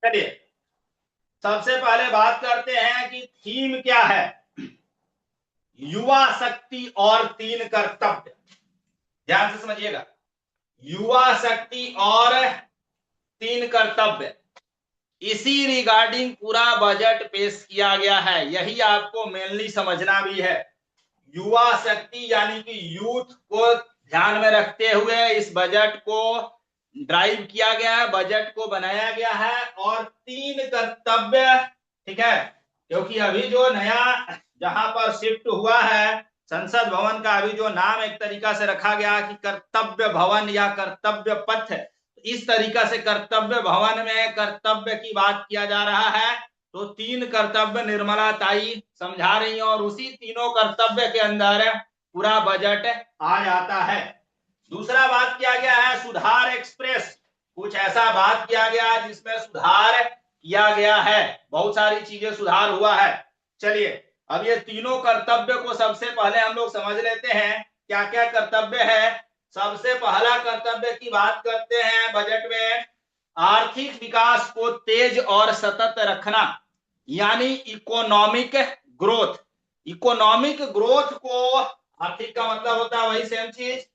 चलिए सबसे पहले बात करते हैं कि थीम क्या है। युवा शक्ति और तीन कर्तव्य। ध्यान से समझिएगा, युवा शक्ति और तीन कर्तव्य, इसी रिगार्डिंग पूरा बजट पेश किया गया है। यही आपको मेनली समझना भी है। युवा शक्ति यानी कि यूथ को ध्यान में रखते हुए इस बजट को ड्राइव किया गया है, बजट को बनाया गया है। और तीन कर्तव्य, ठीक है, क्योंकि अभी जो नया जहां पर शिफ्ट हुआ है संसद भवन का, अभी जो नाम एक तरीका से रखा गया कि कर्तव्य भवन या कर्तव्य पथ, इस तरीका से कर्तव्य भवन में कर्तव्य की बात किया जा रहा है। तो तीन कर्तव्य निर्मला ताई समझा रही हैं और उसी तीनों कर्तव्य के अंदर पूरा बजट आ जाता है। दूसरा बात किया गया है सुधार एक्सप्रेस। कुछ ऐसा बात किया गया जिसमें सुधार किया गया है, बहुत सारी चीजें सुधार हुआ है। चलिए अब ये तीनों कर्तव्य को सबसे पहले हम लोग समझ लेते हैं क्या क्या कर्तव्य है। सबसे पहला कर्तव्य की बात करते हैं बजट में, आर्थिक विकास को तेज और सतत रखना, यानी इकोनॉमिक ग्रोथ। इकोनॉमिक ग्रोथ को, आर्थिक का मतलब होता है वही सेम चीज,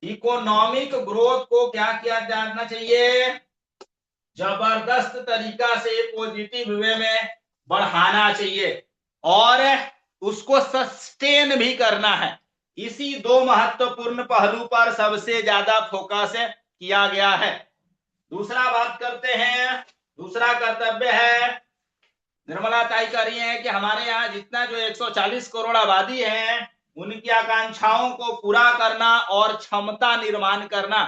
इकोनॉमिक ग्रोथ को क्या किया जाना चाहिए, जबरदस्त तरीका से पॉजिटिव वे में बढ़ाना चाहिए और उसको सस्टेन भी करना है। इसी दो महत्वपूर्ण पहलू पर सबसे ज्यादा फोकस किया गया है। दूसरा बात करते हैं, दूसरा कर्तव्य है, निर्मला ताई कह रही है कि हमारे यहाँ जितना जो 140 करोड़ आबादी है उनकी आकांक्षाओं को पूरा करना और क्षमता निर्माण करना,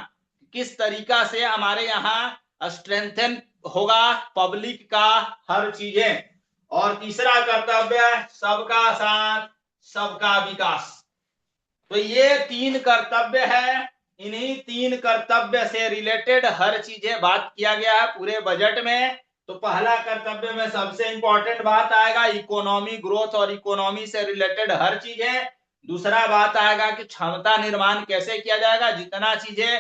किस तरीका से हमारे यहाँ स्ट्रेंथन होगा पब्लिक का हर चीजें। और तीसरा कर्तव्य सबका साथ सबका विकास। तो ये तीन कर्तव्य है, इन्हीं तीन कर्तव्य से रिलेटेड हर चीजें बात किया गया है पूरे बजट में। तो पहला कर्तव्य में सबसे इंपॉर्टेंट बात आएगा इकोनॉमी ग्रोथ और इकोनॉमी से रिलेटेड हर चीजें। दूसरा बात आएगा कि क्षमता निर्माण कैसे किया जाएगा, जितना चीजें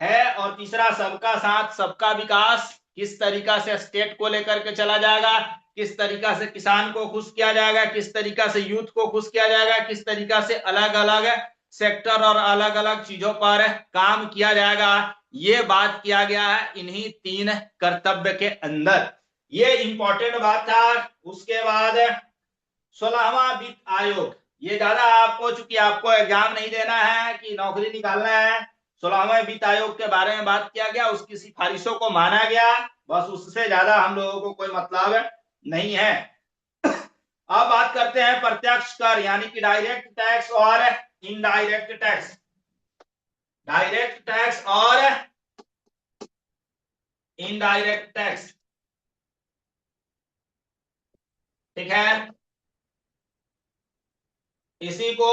है। और तीसरा सबका साथ सबका विकास, किस तरीका से स्टेट को लेकर के चला जाएगा, किस तरीका से किसान को खुश किया जाएगा, किस तरीका से यूथ को खुश किया जाएगा, किस तरीका से अलग अलग सेक्टर और अलग अलग चीजों पर काम किया जाएगा। ये बात किया गया है इन्हीं तीन कर्तव्य के अंदर। ये इंपॉर्टेंट बात था। उसके बाद 16वां वित्त आयोग, ये ज्यादा आपको, चूंकि आपको एग्जाम नहीं देना है कि नौकरी निकालना है, 16वें वित्त आयोग के बारे में बात किया गया, उसकी सिफारिशों को माना गया, बस उससे ज्यादा हम लोगों को कोई मतलब नहीं है। अब बात करते हैं प्रत्यक्ष कर यानी कि डायरेक्ट टैक्स और इनडायरेक्ट टैक्स। डायरेक्ट टैक्स और इनडायरेक्ट टैक्स, ठीक है, इसी को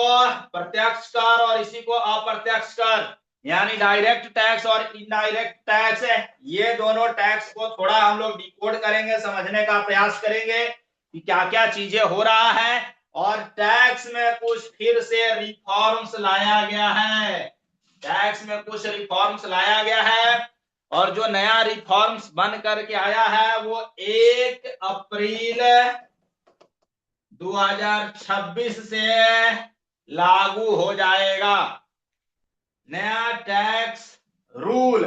प्रत्यक्ष कर और इसी को अप्रत्यक्ष कर यानी डायरेक्ट टैक्स और इनडायरेक्ट टैक्स है। ये दोनों टैक्स को थोड़ा हम लोग डिकोड करेंगे, समझने का प्रयास करेंगे कि क्या क्या चीजें हो रहा है। और टैक्स में कुछ फिर से रिफॉर्म्स लाया गया है, टैक्स में कुछ रिफॉर्म्स लाया गया है। और जो नया रिफॉर्म्स बन करके आया है वो 1 अप्रैल 2026 से लागू हो जाएगा। नया टैक्स रूल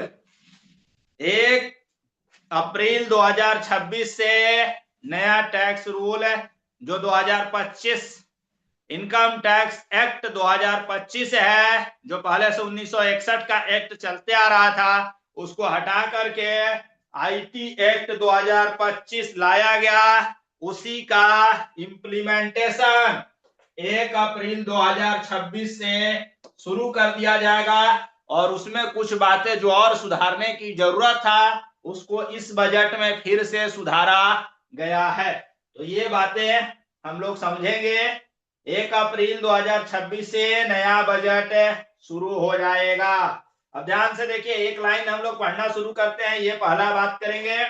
1 अप्रैल 2026 से नया टैक्स रूल जो 2025 इनकम टैक्स एक्ट 2025 है, जो पहले से 1961 का एक्ट चलते आ रहा था, उसको हटा करके आईटी एक्ट 2025 लाया गया। उसी का इम्प्लीमेंटेशन 1 अप्रैल 2026 से शुरू कर दिया जाएगा। और उसमें कुछ बातें जो और सुधारने की जरूरत था उसको इस बजट में फिर से सुधारा गया है। तो ये बातें हम लोग समझेंगे। 1 अप्रैल 2026 से नया बजट शुरू हो जाएगा। अब ध्यान से देखिए, एक लाइन हम लोग पढ़ना शुरू करते हैं। ये पहला बात करेंगे,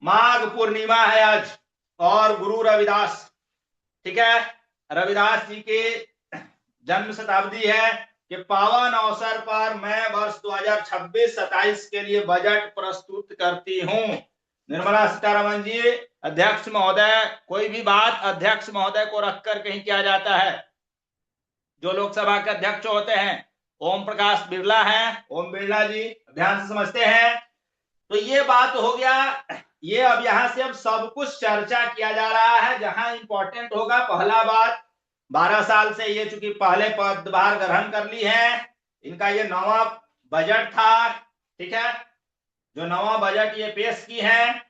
माघ पूर्णिमा है आज और गुरु रविदास, ठीक है, रविदास जी की जन्म शताब्दी है। कि पावन अवसर पर मैं वर्ष 2026-27 के लिए बजट प्रस्तुत करती हूं। निर्मला सीतारमण जी, अध्यक्ष महोदय, कोई भी बात अध्यक्ष महोदय को रखकर कहीं किया जाता है। जो लोकसभा के अध्यक्ष होते हैं ओम प्रकाश बिरला हैं, ओम बिरला जी ध्यान से समझते हैं। तो ये बात हो गया। ये अब यहां से अब सब कुछ चर्चा किया जा रहा है। जहां इंपॉर्टेंट होगा पहला बात, 12 साल से ये चूंकि पहले पदभार ग्रहण कर ली है, इनका ये नवा बजट था, ठीक है, जो नवा बजट ये पेश की है।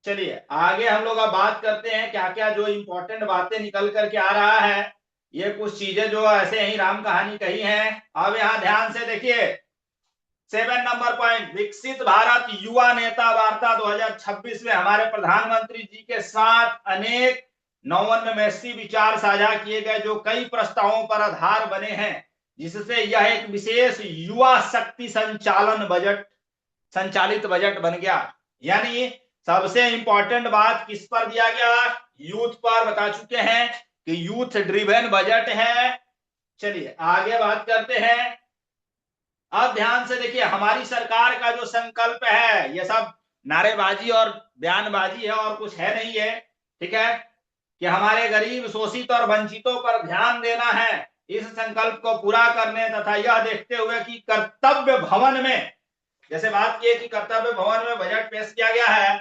चलिए आगे हम लोग अब बात करते हैं क्या क्या जो इंपॉर्टेंट बातें निकल करके आ रहा है। ये कुछ चीजें जो ऐसे ही राम कहानी कही है। अब यहां ध्यान से देखिए 7 नंबर पॉइंट, विकसित भारत युवा नेता वार्ता 2026 में हमारे प्रधानमंत्री जी के साथ अनेक नवोन्मेषी विचार साझा किए गए, जो कई प्रस्तावों पर आधार बने हैं, जिससे यह एक विशेष युवा शक्ति संचालित बजट बन गया। यानी सबसे इंपॉर्टेंट बात किस पर दिया गया, यूथ पर बता चुके हैं कि यूथ ड्रिवन बजट है। चलिए आगे बात करते हैं। अब ध्यान से देखिए हमारी सरकार का जो संकल्प है, ये सब नारेबाजी और बयानबाजी है और कुछ है नहीं है, ठीक है, कि हमारे गरीब शोषित और वंचितों पर ध्यान देना है। इस संकल्प को पूरा करने तथा यह देखते हुए कि कर्तव्य भवन में, जैसे बात की कि कर्तव्य भवन में बजट पेश किया गया है,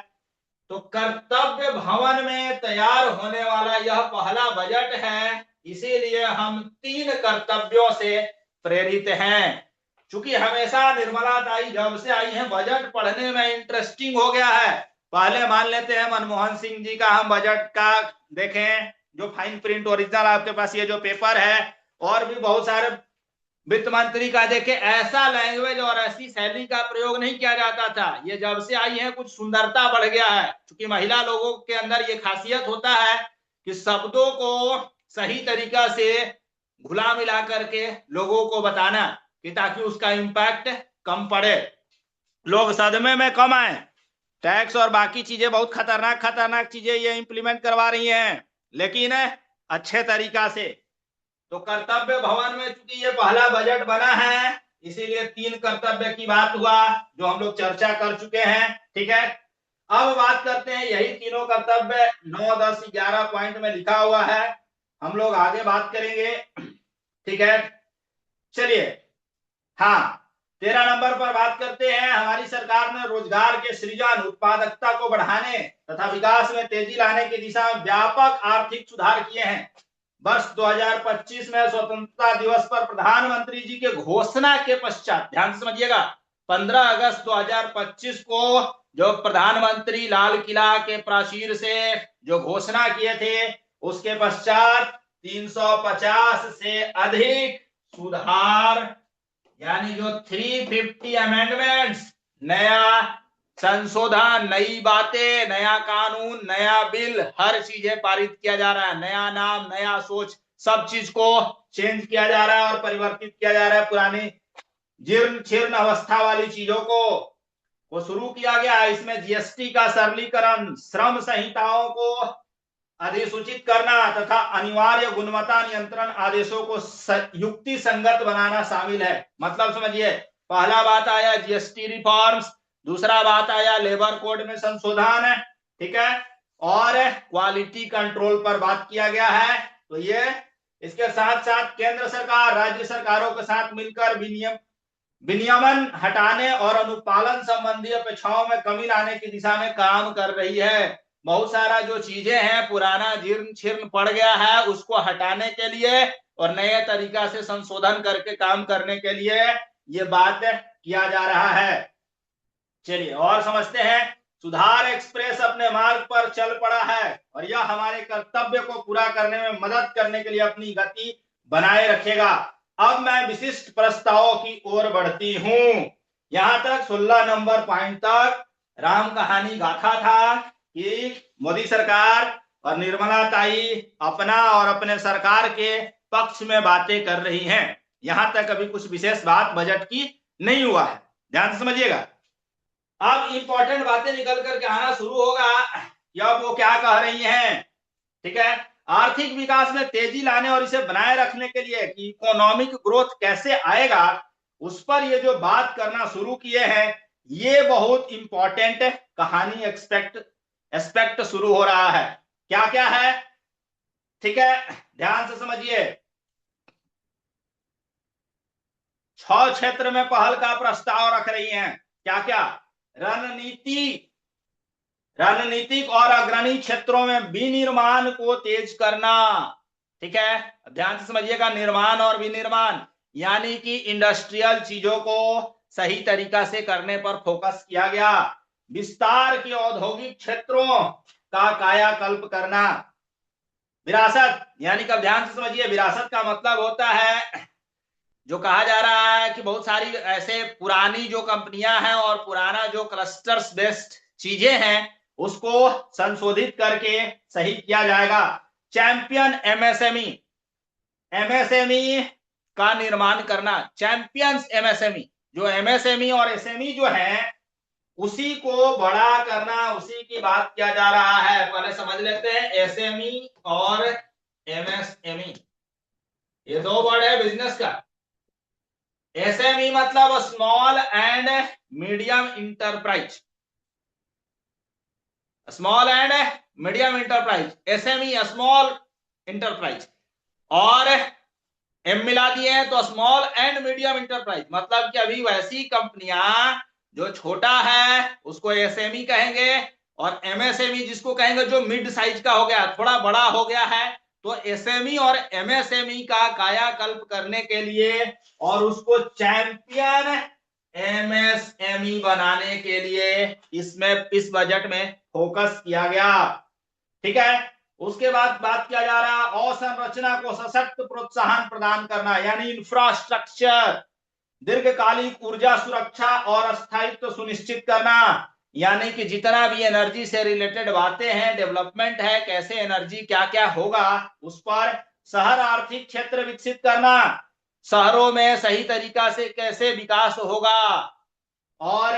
तो कर्तव्य भवन में तैयार होने वाला यह पहला बजट है, इसीलिए हम 3 कर्तव्यों से प्रेरित हैं। चूंकि हमेशा निर्मला ताई जब से आई है बजट पढ़ने में इंटरेस्टिंग हो गया है। पहले मान लेते हैं मनमोहन सिंह जी का हम बजट का देखें, जो फाइन प्रिंट ओरिजिनल आपके पास ये जो पेपर है, और भी बहुत सारे वित्त मंत्री का देखे, ऐसा लैंग्वेज और ऐसी शैली का प्रयोग नहीं किया जाता था। ये जब से आई है कुछ सुंदरता बढ़ गया है, क्योंकि महिला लोगों के अंदर ये खासियत होता है कि शब्दों को सही तरीका से घुला मिला करके लोगों को बताना, कि ताकि उसका इम्पैक्ट कम पड़े, लोग सदमे में कम आए। टैक्स और बाकी चीजें बहुत खतरनाक चीजें ये इंप्लीमेंट करवा रही हैं, लेकिन अच्छे तरीका से। तो कर्तव्य भवन में चूंकि ये पहला बजट बना है, इसीलिए 3 कर्तव्य की बात हुआ, जो हम लोग चर्चा कर चुके हैं, ठीक है। अब बात करते हैं, यही तीनों कर्तव्य 9, 10, 11 पॉइंट में लिखा हुआ है, हम लोग आगे बात करेंगे, ठीक है। चलिए हाँ 13 नंबर पर बात करते हैं। हमारी सरकार ने रोजगार के सृजन, उत्पादकता को बढ़ाने तथा विकास में तेजी लाने की दिशा में व्यापक आर्थिक सुधार किए हैं। वर्ष 2025 में स्वतंत्रता दिवस पर प्रधानमंत्री जी के घोषणा के पश्चात, ध्यान से समझिएगा, 15 अगस्त 2025 को जो प्रधानमंत्री लाल किला के प्राचीर से जो घोषणा किए थे, उसके पश्चात 350 से अधिक सुधार, यानी जो 350 अमेंडमेंट्स, नया संशोधन, नई बातें, नया कानून, नया बिल, हर चीजें पारित किया जा रहा है। नया नाम, नया सोच, सब चीज को चेंज किया जा रहा है और परिवर्तित किया जा रहा है। पुरानी जीर्ण अवस्था वाली चीजों को शुरू किया गया है। इसमें जीएसटी का सरलीकरण, श्रम संहिताओं को अधिसूचित करना तथा अनिवार्य गुणवत्ता नियंत्रण आदेशों को युक्ति संगत बनाना शामिल है। मतलब समझिए, पहला बात आया जीएसटी रिफॉर्म्स, दूसरा बात आया लेबर कोड में संशोधन, ठीक है, और क्वालिटी कंट्रोल पर बात किया गया है। तो ये इसके साथ साथ केंद्र सरकार राज्य सरकारों के साथ मिलकर विनियमन हटाने और अनुपालन संबंधी अपेक्षाओं में कमी लाने की दिशा में काम कर रही है। बहुत सारा जो चीजें हैं पुराना जीर्ण शीर्ण पड़ गया है, उसको हटाने के लिए और नए तरीका से संशोधन करके काम करने के लिए ये बात किया जा रहा है। चलिए और समझते हैं। सुधार एक्सप्रेस अपने मार्ग पर चल पड़ा है और यह हमारे कर्तव्य को पूरा करने में मदद करने के लिए अपनी गति बनाए रखेगा। अब मैं विशिष्ट प्रस्तावों की ओर बढ़ती हूं। यहां तक 16 नंबर पॉइंट तक राम कहानी गाथा था कि मोदी सरकार और निर्मला ताई अपना और अपने सरकार के पक्ष में बातें कर रही हैं। यहां तक अभी कुछ विशेष बात बजट की नहीं हुआ है, ध्यान से समझिएगा। अब इंपॉर्टेंट बातें निकल करके आना शुरू होगा कि अब वो क्या कह रही हैं, ठीक है। आर्थिक विकास में तेजी लाने और इसे बनाए रखने के लिए कि इकोनॉमिक ग्रोथ कैसे आएगा, उस पर ये जो बात करना शुरू किए हैं, ये बहुत इंपॉर्टेंट कहानी एस्पेक्ट शुरू हो रहा है। क्या क्या है, ठीक है, ध्यान से समझिए। 6 क्षेत्र में पहल का प्रस्ताव रख रही हैं। क्या क्या? रणनीतिक और अग्रणी क्षेत्रों में विनिर्माण को तेज करना। ठीक है, ध्यान से समझिएगा, निर्माण और विनिर्माण यानी कि इंडस्ट्रियल चीजों को सही तरीका से करने पर फोकस किया गया। विस्तार के औद्योगिक क्षेत्रों का कायाकल्प करना। विरासत यानी कि ध्यान से समझिए, विरासत का मतलब होता है, जो कहा जा रहा है कि बहुत सारी ऐसे पुरानी जो कंपनियां हैं और पुराना जो क्लस्टर्स बेस्ड चीजें हैं उसको संशोधित करके सही किया जाएगा। चैंपियन एमएसएमई, एमएसएमई का निर्माण करना। चैंपियंस एमएसएमई, जो एमएसएमई और एसएमई जो है उसी को बड़ा करना, उसी की बात किया जा रहा है। पहले समझ लेते हैं एसएमई और एमएसएमई, ये दो वर्ड है बिजनेस का। एसएमई मतलब small and medium enterprise, small and medium enterprise, SME small enterprise, और एम मिला दिए हैं तो स्मॉल एंड मीडियम इंटरप्राइज, मतलब कि अभी वैसी कंपनियां जो छोटा है उसको एसएमई कहेंगे, और एमएसएमई जिसको कहेंगे जो मिड साइज का हो गया, थोड़ा बड़ा हो गया है। तो एसएमई और एमएसएमई का कायाकल्प करने के लिए और उसको चैंपियन एमएसएमई बनाने के लिए इसमें इस बजट में फोकस किया गया। ठीक है, उसके बाद बात किया जा रहा है अवसंरचना को सशक्त प्रोत्साहन प्रदान करना, यानी इंफ्रास्ट्रक्चर, दीर्घकालिक ऊर्जा सुरक्षा और स्थायित्व सुनिश्चित करना, यानी कि जितना भी एनर्जी से रिलेटेड बातें हैं, डेवलपमेंट है, कैसे एनर्जी क्या क्या होगा उस पर, शहर आर्थिक क्षेत्र विकसित करना, शहरों में सही तरीका से कैसे विकास होगा, और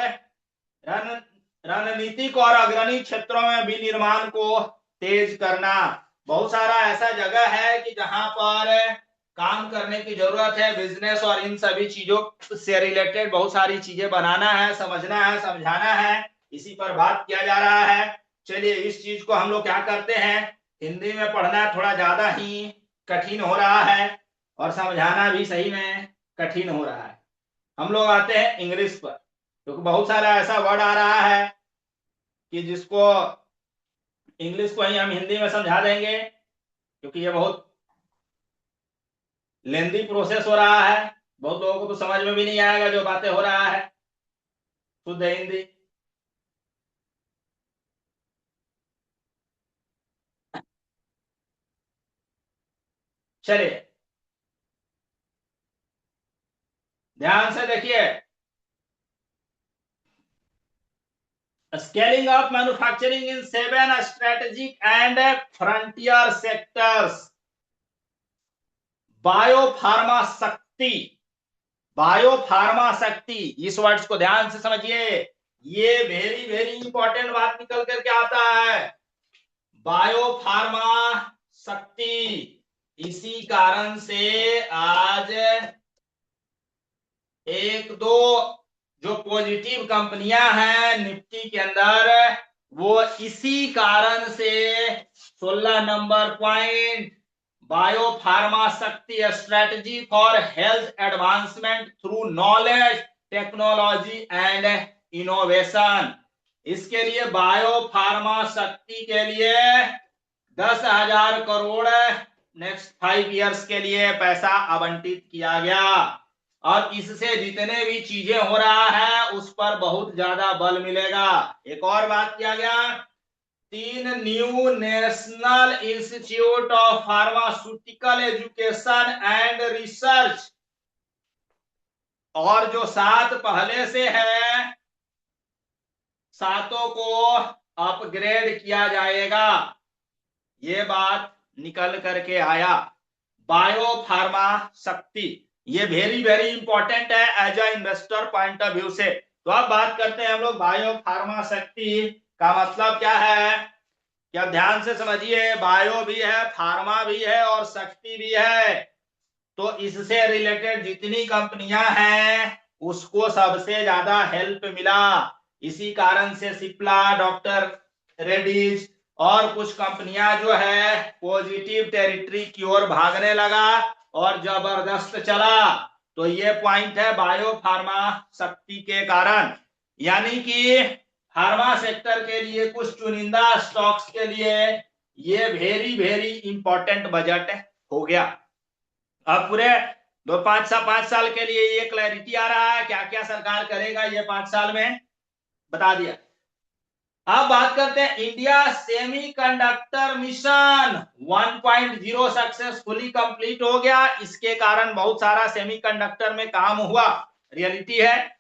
रणनीतिक और अग्रणी क्षेत्रों में विनिर्माण को तेज करना। बहुत सारा ऐसा जगह है कि जहां पर काम करने की जरूरत है, बिजनेस और इन सभी चीजों से रिलेटेड बहुत सारी चीजें बनाना है, समझना है, समझाना है, इसी पर बात किया जा रहा है। चलिए, इस चीज को हम लोग क्या करते हैं, हिंदी में पढ़ना थोड़ा ज्यादा ही कठिन हो रहा है और समझाना भी सही में कठिन हो रहा है। हम लोग आते हैं इंग्लिश पर, क्योंकि बहुत सारा ऐसा वर्ड आ रहा है कि जिसको इंग्लिश को ही हम हिंदी में समझा देंगे, क्योंकि ये बहुत लेंदी प्रोसेस हो रहा है, बहुत लोगों को तो समझ में भी नहीं आएगा जो बातें हो रहा है शुद्ध हिंदी। चलिए ध्यान से देखिए, scaling of manufacturing in 7 strategic and frontier sectors. Biopharma शक्ति, बायोफार्मा शक्ति, इस वर्ड्स को ध्यान से समझिए, ये वेरी वेरी इंपॉर्टेंट बात निकल करके आता है। बायोफार्मा शक्ति, इसी कारण से आज एक दो जो पॉजिटिव कंपनियां हैं निफ्टी के अंदर, वो इसी कारण से 16 नंबर पॉइंट, बायोफार्मा शक्ति, strategy for health advancement through knowledge technology and innovation. इसके लिए बायोफार्मा शक्ति के लिए 10,000 करोड़ नेक्स्ट 5 इयर्स के लिए पैसा आवंटित किया गया, और इससे जितने भी चीजें हो रहा है उस पर बहुत ज्यादा बल मिलेगा। एक और बात किया गया, 3 new national institute of pharmaceutical education and research, और जो 7 पहले से है 7 को अपग्रेड किया जाएगा, ये बात निकल करके आया। बायोफार्मा शक्ति, ये वेरी वेरी इंपॉर्टेंट है as a investor point of view से। तो अब बात करते हैं हम लोग बायोफार्मा शक्ति का मतलब क्या है, क्या ध्यान से समझिए, बायो भी है, फार्मा भी है और शक्ति भी है। तो इससे रिलेटेड जितनी कंपनियां हैं उसको सबसे ज्यादा हेल्प मिला। इसी कारण से सिप्ला, डॉक्टर रेड्डीज और कुछ कंपनियां जो है पॉजिटिव टेरिटरी की ओर भागने लगा और जबरदस्त चला। तो ये पॉइंट है बायो फार्मा शक्ति के कारण, यानी कि फार्मा सेक्टर के लिए कुछ चुनिंदा स्टॉक्स के लिए ये वेरी वेरी इंपॉर्टेंट बजट हो गया। अब पूरे 5 साल के लिए ये क्लैरिटी आ रहा है क्या क्या सरकार करेगा ये 5 साल में बता दिया। अब बात करते हैं India semiconductor mission 1.0 successfully complete हो गया। इसके कारण बहुत सारा सेमीकंडक्टर में काम हुआ, रियलिटी है।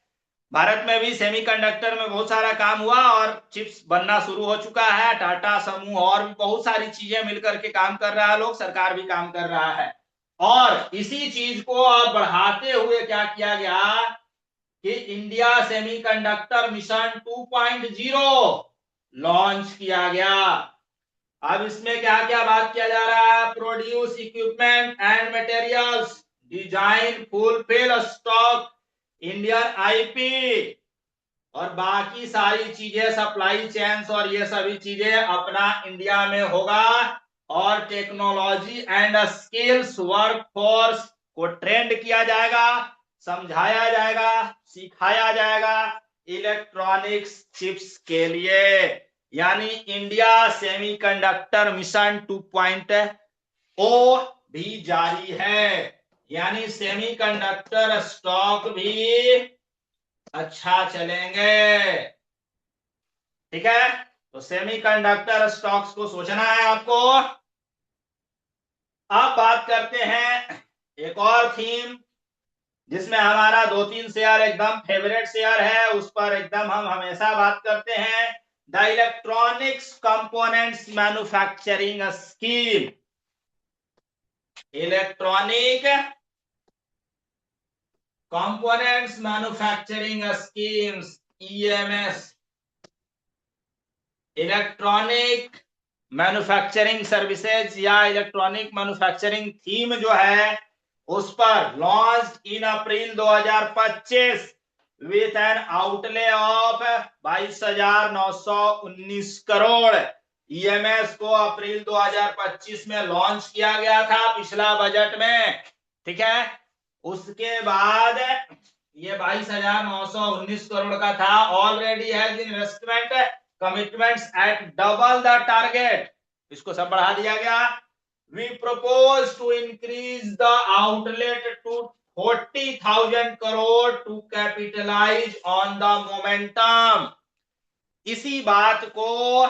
भारत में भी सेमीकंडक्टर में बहुत सारा काम हुआ और चिप्स बनना शुरू हो चुका है। टाटा समूह और भी बहुत सारी चीजें मिलकर के काम कर रहा है, लोग सरकार भी काम कर रहा है। और इसी चीज को अब बढ़ाते हुए क्या किया गया कि इंडिया सेमीकंडक्टर मिशन 2.0 लॉन्च किया गया। अब इसमें क्या क्या बात किया जा रहा है, produce equipment and materials, design fulfil stock Indian IP और बाकी सारी चीजें सप्लाई चेन्स और ये सभी चीजें अपना इंडिया में होगा। और टेक्नोलॉजी एंड स्किल्स वर्कफोर्स को ट्रेंड किया जाएगा, समझाया जाएगा, सिखाया जाएगा इलेक्ट्रॉनिक्स चिप्स के लिए। यानी इंडिया सेमीकंडक्टर मिशन 2.0 भी जारी है, यानी सेमीकंडक्टर स्टॉक भी अच्छा चलेंगे। ठीक है, तो सेमीकंडक्टर स्टॉक्स को सोचना है आपको। अब बात करते हैं एक और थीम जिसमें हमारा 2-3 शेयर एकदम फेवरेट शेयर है, उस पर एकदम हम हमेशा बात करते हैं, the electronics components manufacturing scheme. Electronic components manufacturing schemes, EMS, electronic manufacturing services या इलेक्ट्रॉनिक मैन्युफैक्चरिंग थीम जो है उस पर launch in April 2025 with an outlay of 22,919 crore. EMS को अप्रैल 2025 में लॉन्च किया गया था पिछला बजट में। ठीक है, उसके बाद ये 22,919 करोड़ का था। Already has investment commitments at double the target, इसको सब बढ़ा दिया गया। We propose to increase the outlet to 40,000 crore to capitalize on the momentum। इसी बात को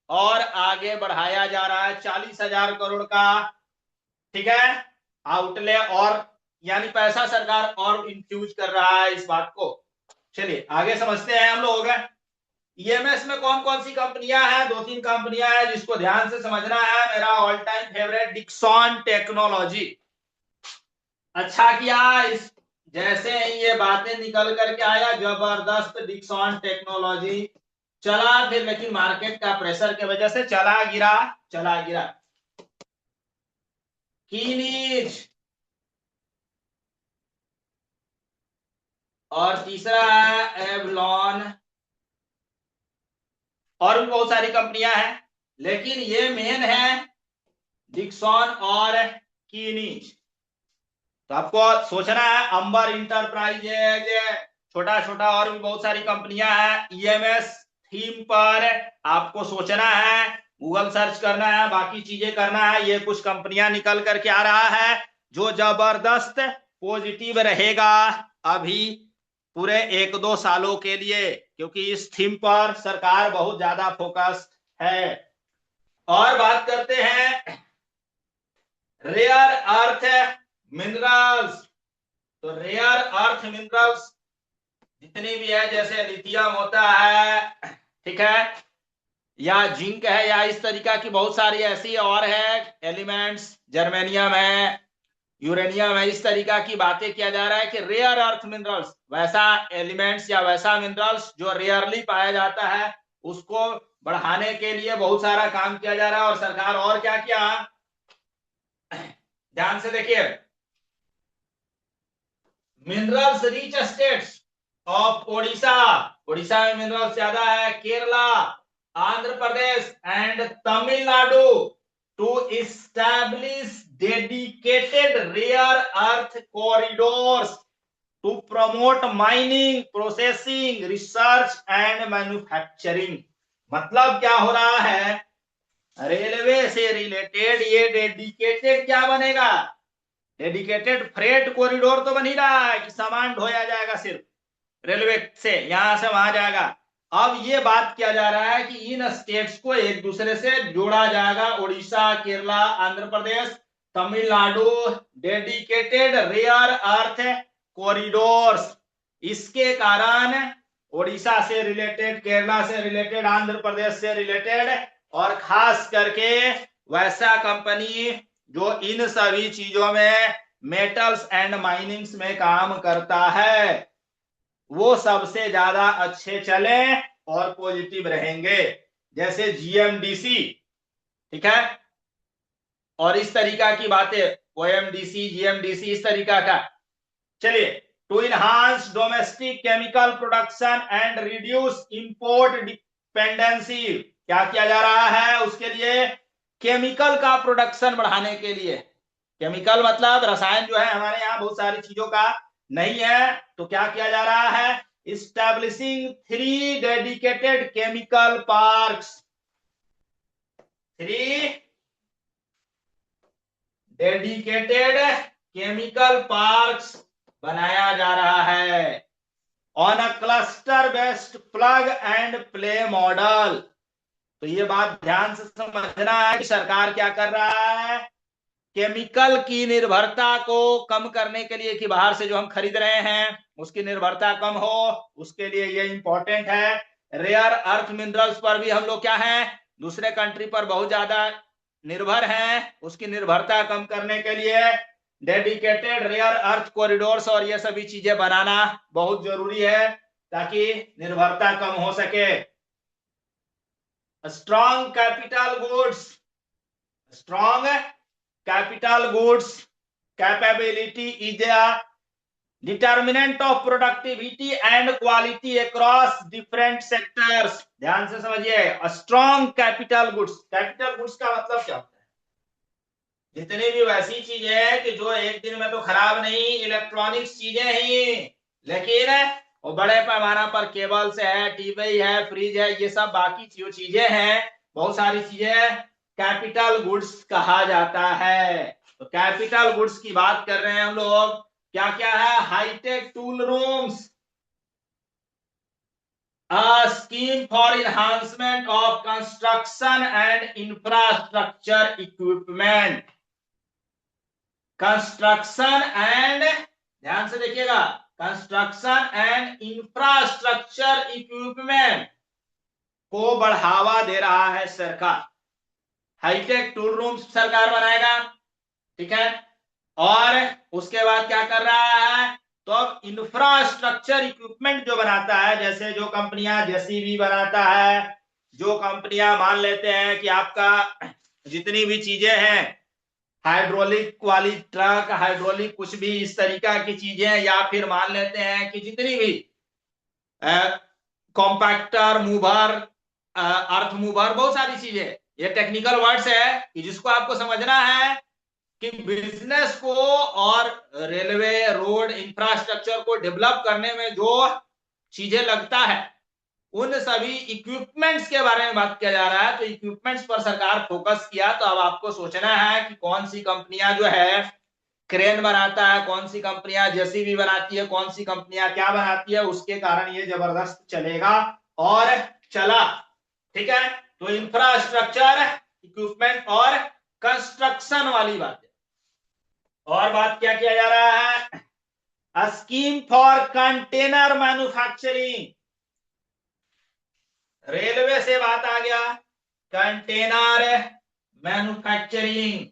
और आगे बढ़ाया जा रहा है 40,000 करोड़ का। ठीक है, आउटले और यानी पैसा सरकार और इंफ्यूज कर रहा है इस बात को। चलिए आगे समझते हैं हम लोग। EMS में कौन कौन सी कंपनियां हैं, 2-3 कंपनियां हैं जिसको ध्यान से समझना है। मेरा all time favourite Dixon technology. अच्छा किया इस जैसे ही ये बातें निकल करके आया, जबरदस्त डिक्सन टेक्नोलॉजी चला फिर, लेकिन मार्केट का प्रेशर की वजह से चला गिरा। कीनीज और तीसरा है एवलॉन और भी बहुत सारी कंपनियां हैं, लेकिन ये मेन है डिक्सन और कीनीज। तो आपको सोचना है, अंबर इंटरप्राइजेज, छोटा छोटा और भी बहुत सारी कंपनियां हैं। EMS थीम पर आपको सोचना है, गूगल सर्च करना है, बाकी चीजें करना है। ये कुछ कंपनियां निकल करके आ रहा है जो जबरदस्त पॉजिटिव रहेगा अभी पूरे 1-2 सालों के लिए, क्योंकि इस थीम पर सरकार बहुत ज्यादा फोकस है। और बात करते हैं रेयर अर्थ मिनरल्स। तो रेयर अर्थ मिनरल्स जितनी भी है, जैसे लिथियम होता है, ठीक है, या जिंक है, या इस तरीका की बहुत सारी ऐसी और है एलिमेंट्स, जर्मेनियम है, यूरेनियम है, इस तरीका की बातें किया जा रहा है कि रेयर अर्थ मिनरल्स, वैसा एलिमेंट्स या वैसा मिनरल्स जो रेयरली पाया जाता है, उसको बढ़ाने के लिए बहुत सारा काम किया जा रहा है। और सरकार और क्या किया, ध्यान से देखिए, minerals rich states of Odisha, Odisha में मिनरल्स ज्यादा है, Kerala, Andhra Pradesh and Tamil Nadu to establish dedicated rare earth corridors to promote mining, processing, research and manufacturing. मतलब क्या हो रहा है, रेलवे से रिलेटेड ये डेडिकेटेड क्या बनेगा, डेडिकेटेड फ्रेट कॉरिडोर तो बन ही रहा है कि सामान ढोया जाएगा सिर्फ रेलवे से, यहां से वहां जाएगा। अब ये बात किया जा रहा है कि इन स्टेट्स को एक दूसरे से जोड़ा जाएगा, Orissa, Kerala, Andhra Pradesh, Tamil Nadu, dedicated rare earth corridors. इसके कारण उड़ीसा से रिलेटेड, केरला से रिलेटेड, आंध्र प्रदेश से रिलेटेड और खास करके वैसा कंपनी जो इन सभी चीजों में मेटल्स एंड माइनिंग्स में काम करता है, वो सबसे ज्यादा अच्छे चले और पॉजिटिव रहेंगे। जैसे जीएमडीसी, ठीक है, और इस तरीका की बातें, ओएमडीसी, जीएमडीसी, इस तरीका का। चलिए, to enhance domestic chemical production and reduce import dependency, क्या किया जा रहा है उसके लिए, केमिकल का प्रोडक्शन बढ़ाने के लिए। केमिकल मतलब रसायन जो है हमारे यहाँ बहुत सारी चीजों का नहीं है, तो क्या किया जा रहा है, establishing 3 dedicated chemical parks, 3 dedicated chemical parks बनाया जा रहा है on a cluster based plug and play model. तो ये बात ध्यान से समझना है कि सरकार क्या कर रहा है, केमिकल की निर्भरता को कम करने के लिए, कि बाहर से जो हम खरीद रहे हैं उसकी निर्भरता कम हो, उसके लिए ये इंपॉर्टेंट है। रेयर अर्थ मिनरल्स पर भी हम लोग क्या हैं, दूसरे कंट्री पर बहुत ज्यादा निर्भर हैं, उसकी निर्भरता कम करने के लिए डेडिकेटेड रेयर अर्थ कॉरिडोर्स और ये सभी चीजें बनाना बहुत जरूरी है ताकि निर्भरता कम हो सके। Strong capital goods, strong capital goods capability is a determinant of productivity and quality across different sectors। ध्यान से समझिए, strong capital goods, capital goods का मतलब क्या होता है, जितनी भी वैसी चीजें हैं कि जो एक दिन में तो खराब नहीं, इलेक्ट्रॉनिक्स चीजें ही, लेकिन वो बड़े पैमाना पर केबल्स है, टीवी है, फ्रिज है, ये सब बाकी जो चीजें हैं, बहुत सारी चीजें कैपिटल गुड्स कहा जाता है। तो कैपिटल गुड्स की बात कर रहे हैं हम लोग, क्या क्या है, high tech tool rooms, a scheme for enhancement of construction and infrastructure equipment, construction and, ध्यान से देखिएगा, कंस्ट्रक्शन एंड इंफ्रास्ट्रक्चर इक्विपमेंट को बढ़ावा दे रहा है सरकार। हाईटेक टूल रूम सरकार बनाएगा, ठीक है, और उसके बाद क्या कर रहा है, तो अब इंफ्रास्ट्रक्चर इक्विपमेंट जो बनाता है, जैसे जो कंपनियां जेसीबी बनाता है, जो कंपनियां मान लेते हैं कि आपका जितनी भी चीजें हैं, हाइड्रोलिक वाली ट्रक, हाइड्रोलिक कुछ भी इस तरीका की चीजें, या फिर मान लेते हैं कि जितनी भी कॉम्पैक्टर, मूवर, अर्थ मूवर, बहुत सारी चीजें, ये टेक्निकल वर्ड्स है कि जिसको आपको समझना है कि बिजनेस को और रेलवे, रोड, इंफ्रास्ट्रक्चर को डेवलप करने में जो चीजें लगता है, उन सभी इक्विपमेंट्स के बारे में बात किया जा रहा है। तो इक्विपमेंट्स पर सरकार फोकस किया, तो अब आपको सोचना है कि कौन सी कंपनियां जो है क्रेन बनाता है, कौन सी कंपनियां जेसीबी बनाती है, कौन सी कंपनियां क्या बनाती है, उसके कारण ये जबरदस्त चलेगा और चला, ठीक है। तो इंफ्रास्ट्रक्चर, इक्विपमेंट और कंस्ट्रक्शन वाली बात है। और बात क्या किया जा रहा है, scheme for container manufacturing, railway से बात आ गया, कंटेनर मैन्युफैक्चरिंग,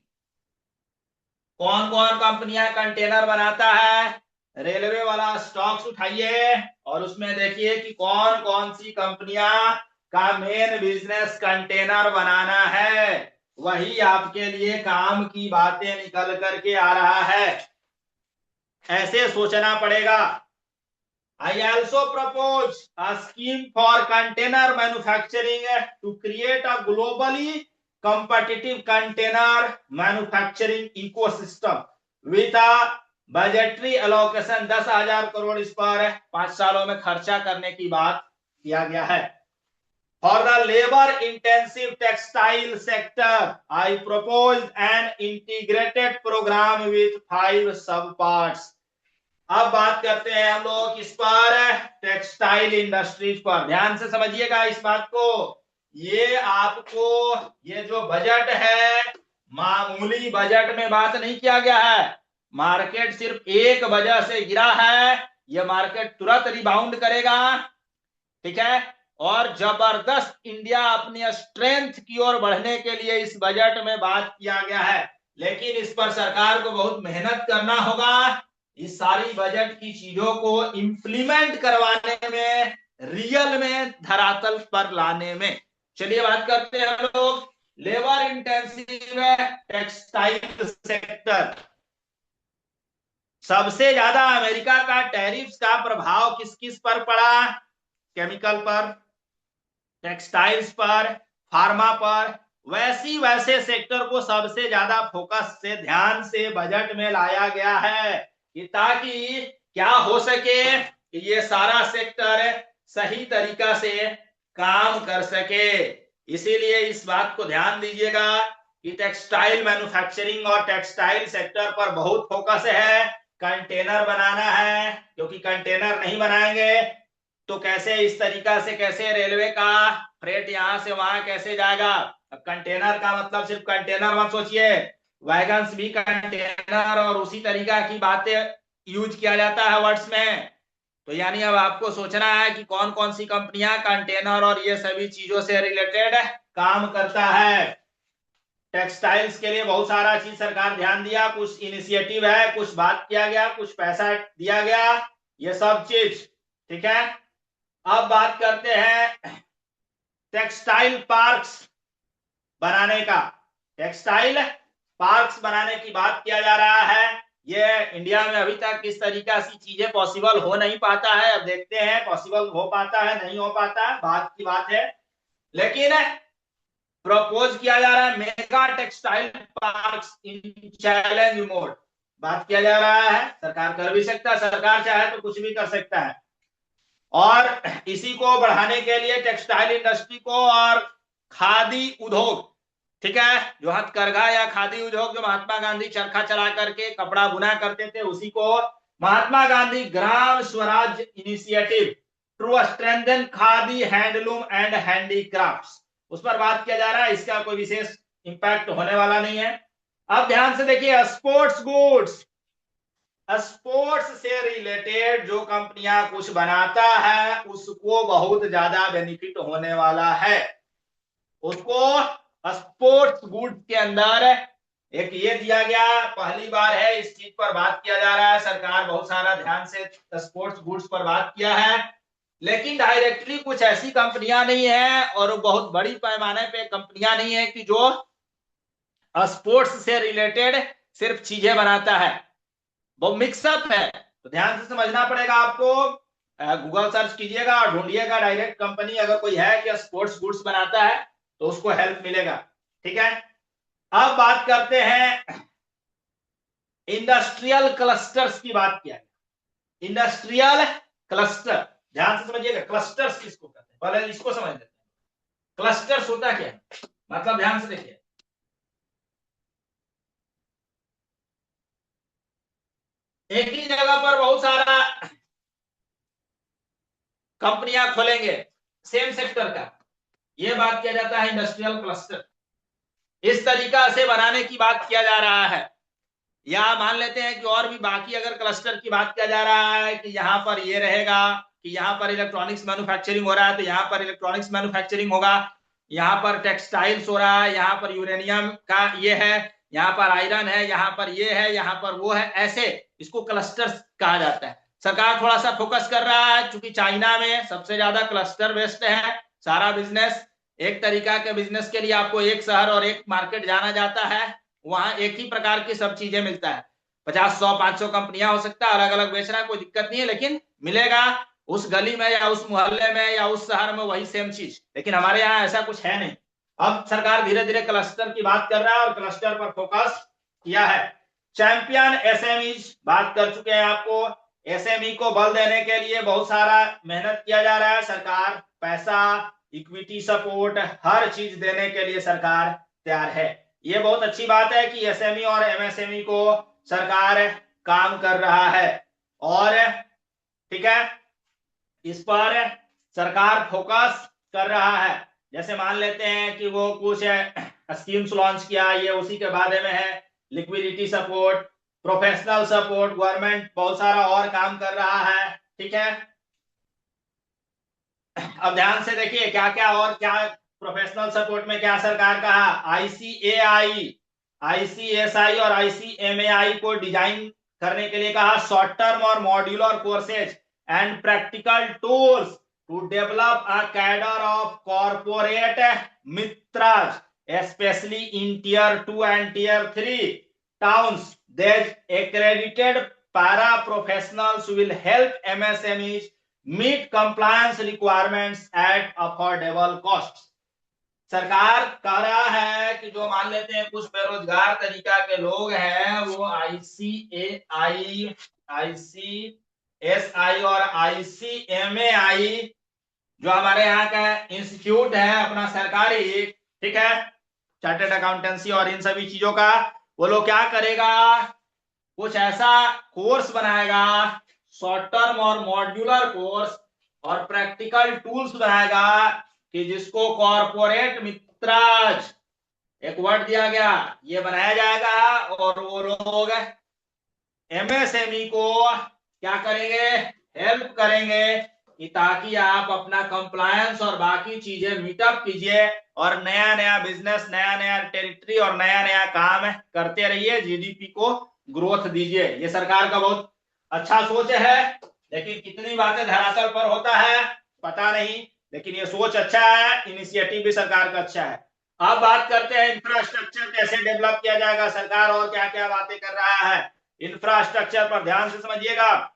कौन कौन कंपनियां कंटेनर बनाता है, रेलवे वाला स्टॉक्स उठाइए और उसमें देखिए कि कौन कौन सी कंपनियां का मेन बिजनेस कंटेनर बनाना है, वही आपके लिए काम की बातें निकल करके आ रहा है। ऐसे सोचना पड़ेगा। I also propose a scheme for container manufacturing to create a globally competitive container manufacturing ecosystem with a budgetary allocation 10,000 crore इस पर 5 सालों में खर्चा करने की बात किया गया है। For the labor intensive textile sector, I proposed an integrated program with 5 subparts. अब बात करते हैं हम लोग इस पर टेक्सटाइल इंडस्ट्रीज पर। ध्यान से समझिएगा इस बात को। ये आपको ये जो बजट है, मामूली बजट में बात नहीं किया गया है। मार्केट सिर्फ एक वजह से गिरा है, ये मार्केट तुरंत रिबाउंड करेगा, ठीक है। और जबरदस्त इंडिया अपनी स्ट्रेंथ की ओर बढ़ने के लिए इस बजट में बात किया गया है, लेकिन इस पर सरकार को बहुत मेहनत करना होगा, इस सारी बजट की चीजों को इंप्लीमेंट करवाने में, रियल में धरातल पर लाने में। चलिए बात करते हैं हम लोग लेबर इंटेंसिव टेक्सटाइल सेक्टर। सबसे ज्यादा अमेरिका का टैरिफ्स का प्रभाव किस किस पर पड़ा? केमिकल पर, टेक्सटाइल्स पर, फार्मा पर। वैसे सेक्टर को सबसे ज्यादा फोकस से, ध्यान से बजट में लाया गया है कि ताकि क्या हो सके कि ये सारा सेक्टर सही तरीका से काम कर सके। इसीलिए इस बात को ध्यान दीजिएगा कि टेक्सटाइल मैन्युफैक्चरिंग और टेक्सटाइल सेक्टर पर बहुत फोकस है। कंटेनर बनाना है, क्योंकि कंटेनर नहीं बनाएंगे तो कैसे इस तरीका से, कैसे रेलवे का फ्रेट यहां से वहां कैसे जाएगा। अब कंटेनर का मतलब सिर्फ कंटेनर मत सोचिए, वैगन्स भी कंटेनर और उसी तरीका की बातें यूज किया जाता है वर्ड्स में। तो यानी अब आपको सोचना है कि कौन कौन सी कंपनियां कंटेनर और ये सभी चीजों से रिलेटेड काम करता है। टेक्सटाइल्स के लिए बहुत सारा चीज सरकार ध्यान दिया, कुछ इनिशिएटिव है, कुछ बात किया गया, कुछ पैसा दिया गया, ये सब चीज, ठीक है। अब बात करते हैं टेक्सटाइल पार्क्स बनाने का। टेक्सटाइल पार्क्स बनाने की बात किया जा रहा है। ये इंडिया में अभी तक किस तरीका से चीजें पॉसिबल हो नहीं पाता है, अब देखते हैं पॉसिबल हो पाता है नहीं हो पाता है, बात की बात है। लेकिन प्रपोज किया जा रहा है मेगा टेक्सटाइल पार्क्स इन चैलेंज मोड, बात किया जा रहा है। सरकार कर भी सकता है, सरकार चाहे तो कुछ भी कर सकता है। और इसी को बढ़ाने के लिए टेक्सटाइल इंडस्ट्री को और खादी उद्योग, ठीक है, जो हथकरघा या खादी उद्योग, जो महात्मा गांधी चरखा चला करके कपड़ा बुना करते थे, उसी को Mahatma Gandhi Gram Swaraj initiative to strengthen khadi handloom and handicrafts, उस पर बात किया जा रहा है। इसका कोई विशेष इंपैक्ट होने वाला नहीं है। अब ध्यान से देखिए, स्पोर्ट्स गुड्स, स्पोर्ट्स से रिलेटेड जो कंपनियां कुछ बनाता है उसको बहुत ज्यादा बेनिफिट होने वाला है। उसको स्पोर्ट्स गुड्स के अंदर एक ये दिया गया, पहली बार है इस चीज पर बात किया जा रहा है। सरकार बहुत सारा ध्यान से स्पोर्ट्स गुड्स पर बात किया है, लेकिन डायरेक्टली कुछ ऐसी कंपनियां नहीं है और बहुत बड़ी पैमाने पे कंपनियां नहीं है कि जो स्पोर्ट्स से रिलेटेड सिर्फ चीजें बनाता है, वो मिक्सअप है। तो ध्यान से समझना पड़ेगा आपको। गूगल सर्च कीजिएगा और ढूंढिएगा डायरेक्ट कंपनी अगर कोई है कि स्पोर्ट्स गुड्स बनाता है तो उसको हेल्प मिलेगा, ठीक है। अब बात करते हैं इंडस्ट्रियल क्लस्टर्स की बात किया गया। इंडस्ट्रियल क्लस्टर, ध्यान से समझिएगा, क्लस्टर्स किसको कहते हैं, पहले इसको समझ लेते हैं। क्लस्टर्स होता क्या है, मतलब ध्यान से देखिए, एक ही जगह पर बहुत सारा कंपनियां खोलेंगे सेम सेक्टर का, यह बात किया जाता है इंडस्ट्रियल क्लस्टर। इस तरीका से बनाने की बात किया जा रहा है। या मान लेते हैं कि और भी बाकी अगर क्लस्टर की बात किया जा रहा है कि यहाँ पर ये रहेगा कि यहाँ पर इलेक्ट्रॉनिक्स मैन्युफैक्चरिंग हो रहा है तो यहाँ पर इलेक्ट्रॉनिक्स मैन्युफैक्चरिंग होगा, यहाँ पर टेक्सटाइल्स हो रहा है, यहाँ पर यूरेनियम का ये है, यहाँ पर आयरन है, यहाँ पर ये है, यहाँ पर वो है, ऐसे इसको क्लस्टर्स कहा जाता है। सरकार थोड़ा सा फोकस कर रहा है, क्योंकि चाइना में सबसे ज्यादा क्लस्टर बेस्ड है सारा बिजनेस। एक तरीका के बिजनेस के लिए आपको एक शहर और एक मार्केट जाना जाता है, वहां एक ही प्रकार की सब चीजें मिलता है। 50, 100, 500 कंपनियां हो सकता है, अलग अलग बेच रहा है, कोई दिक्कत नहीं है, लेकिन मिलेगा। उस गली में या उस मोहल्ले में या उस शहर में वही सेम चीज, लेकिन हमारे यहाँ ऐसा कुछ है नहीं। अब सरकार धीरे धीरे क्लस्टर की बात कर रहा है और क्लस्टर पर फोकस किया है। चैंपियन एसएमईज बात कर चुके हैं आपको। एसएमई को बल देने के लिए बहुत सारा मेहनत किया जा रहा है। सरकार पैसा, इक्विटी सपोर्ट, हर चीज देने के लिए सरकार तैयार है। ये बहुत अच्छी बात है कि एसएमई और एमएसएमई को सरकार काम कर रहा है और ठीक है, इस पर सरकार फोकस कर रहा है। जैसे मान लेते हैं कि वो कुछ स्कीम्स लॉन्च किया, ये उसी के बारे में है। Liquidity support, professional support, government बहुत सारा और काम कर रहा है। ठीक है, अब ध्यान से देखिए क्या क्या और क्या प्रोफेशनल सपोर्ट में क्या सरकार कहा। आईसीएआई, आईसीएसआई और आईसीएमएआई को डिजाइन करने के लिए कहा। शॉर्ट टर्म और modular courses and practical tools to develop a cadre of corporate mitras especially in tier 2 and tier 3 towns. These accredited para professionals will help MSMEs meet compliance requirements at affordable costs. सरकार कह रहा है कि जो मान लेते हैं कुछ बेरोजगार तरीका के लोग हैं, वो आईसीएआई, आईसीएसआई और आईसीएमएआई जो हमारे यहाँ का इंस्टीट्यूट है अपना सरकारी, ठीक है, चार्टर्ड अकाउंटेंसी और इन सभी चीजों का, वो लोग क्या करेगा, कुछ ऐसा कोर्स बनाएगा, शॉर्ट टर्म और मॉड्यूलर कोर्स और प्रैक्टिकल टूल्स बनाएगा कि जिसको कॉर्पोरेट मित्रज, एक वर्ड दिया गया, ये बनाया जाएगा और वो लोग एमएसएमई को क्या करेंगे, हेल्प करेंगे कि ताकि आप अपना कंप्लायंस और बाकी चीजें मीटअप कीजिए और नया नया बिजनेस, नया नया टेरिटरी और नया नया काम करते रहिए, जीडीपी को ग्रोथ दीजिए। ये सरकार का बहुत अच्छा सोच है, लेकिन कितनी बातें धरातल पर होता है पता नहीं, लेकिन ये सोच अच्छा है, इनिशिएटिव भी सरकार का अच्छा है। अब बात करते हैं इंफ्रास्ट्रक्चर कैसे डेवलप किया जाएगा, सरकार और क्या क्या बातें कर रहा है। इंफ्रास्ट्रक्चर पर ध्यान से समझिएगा।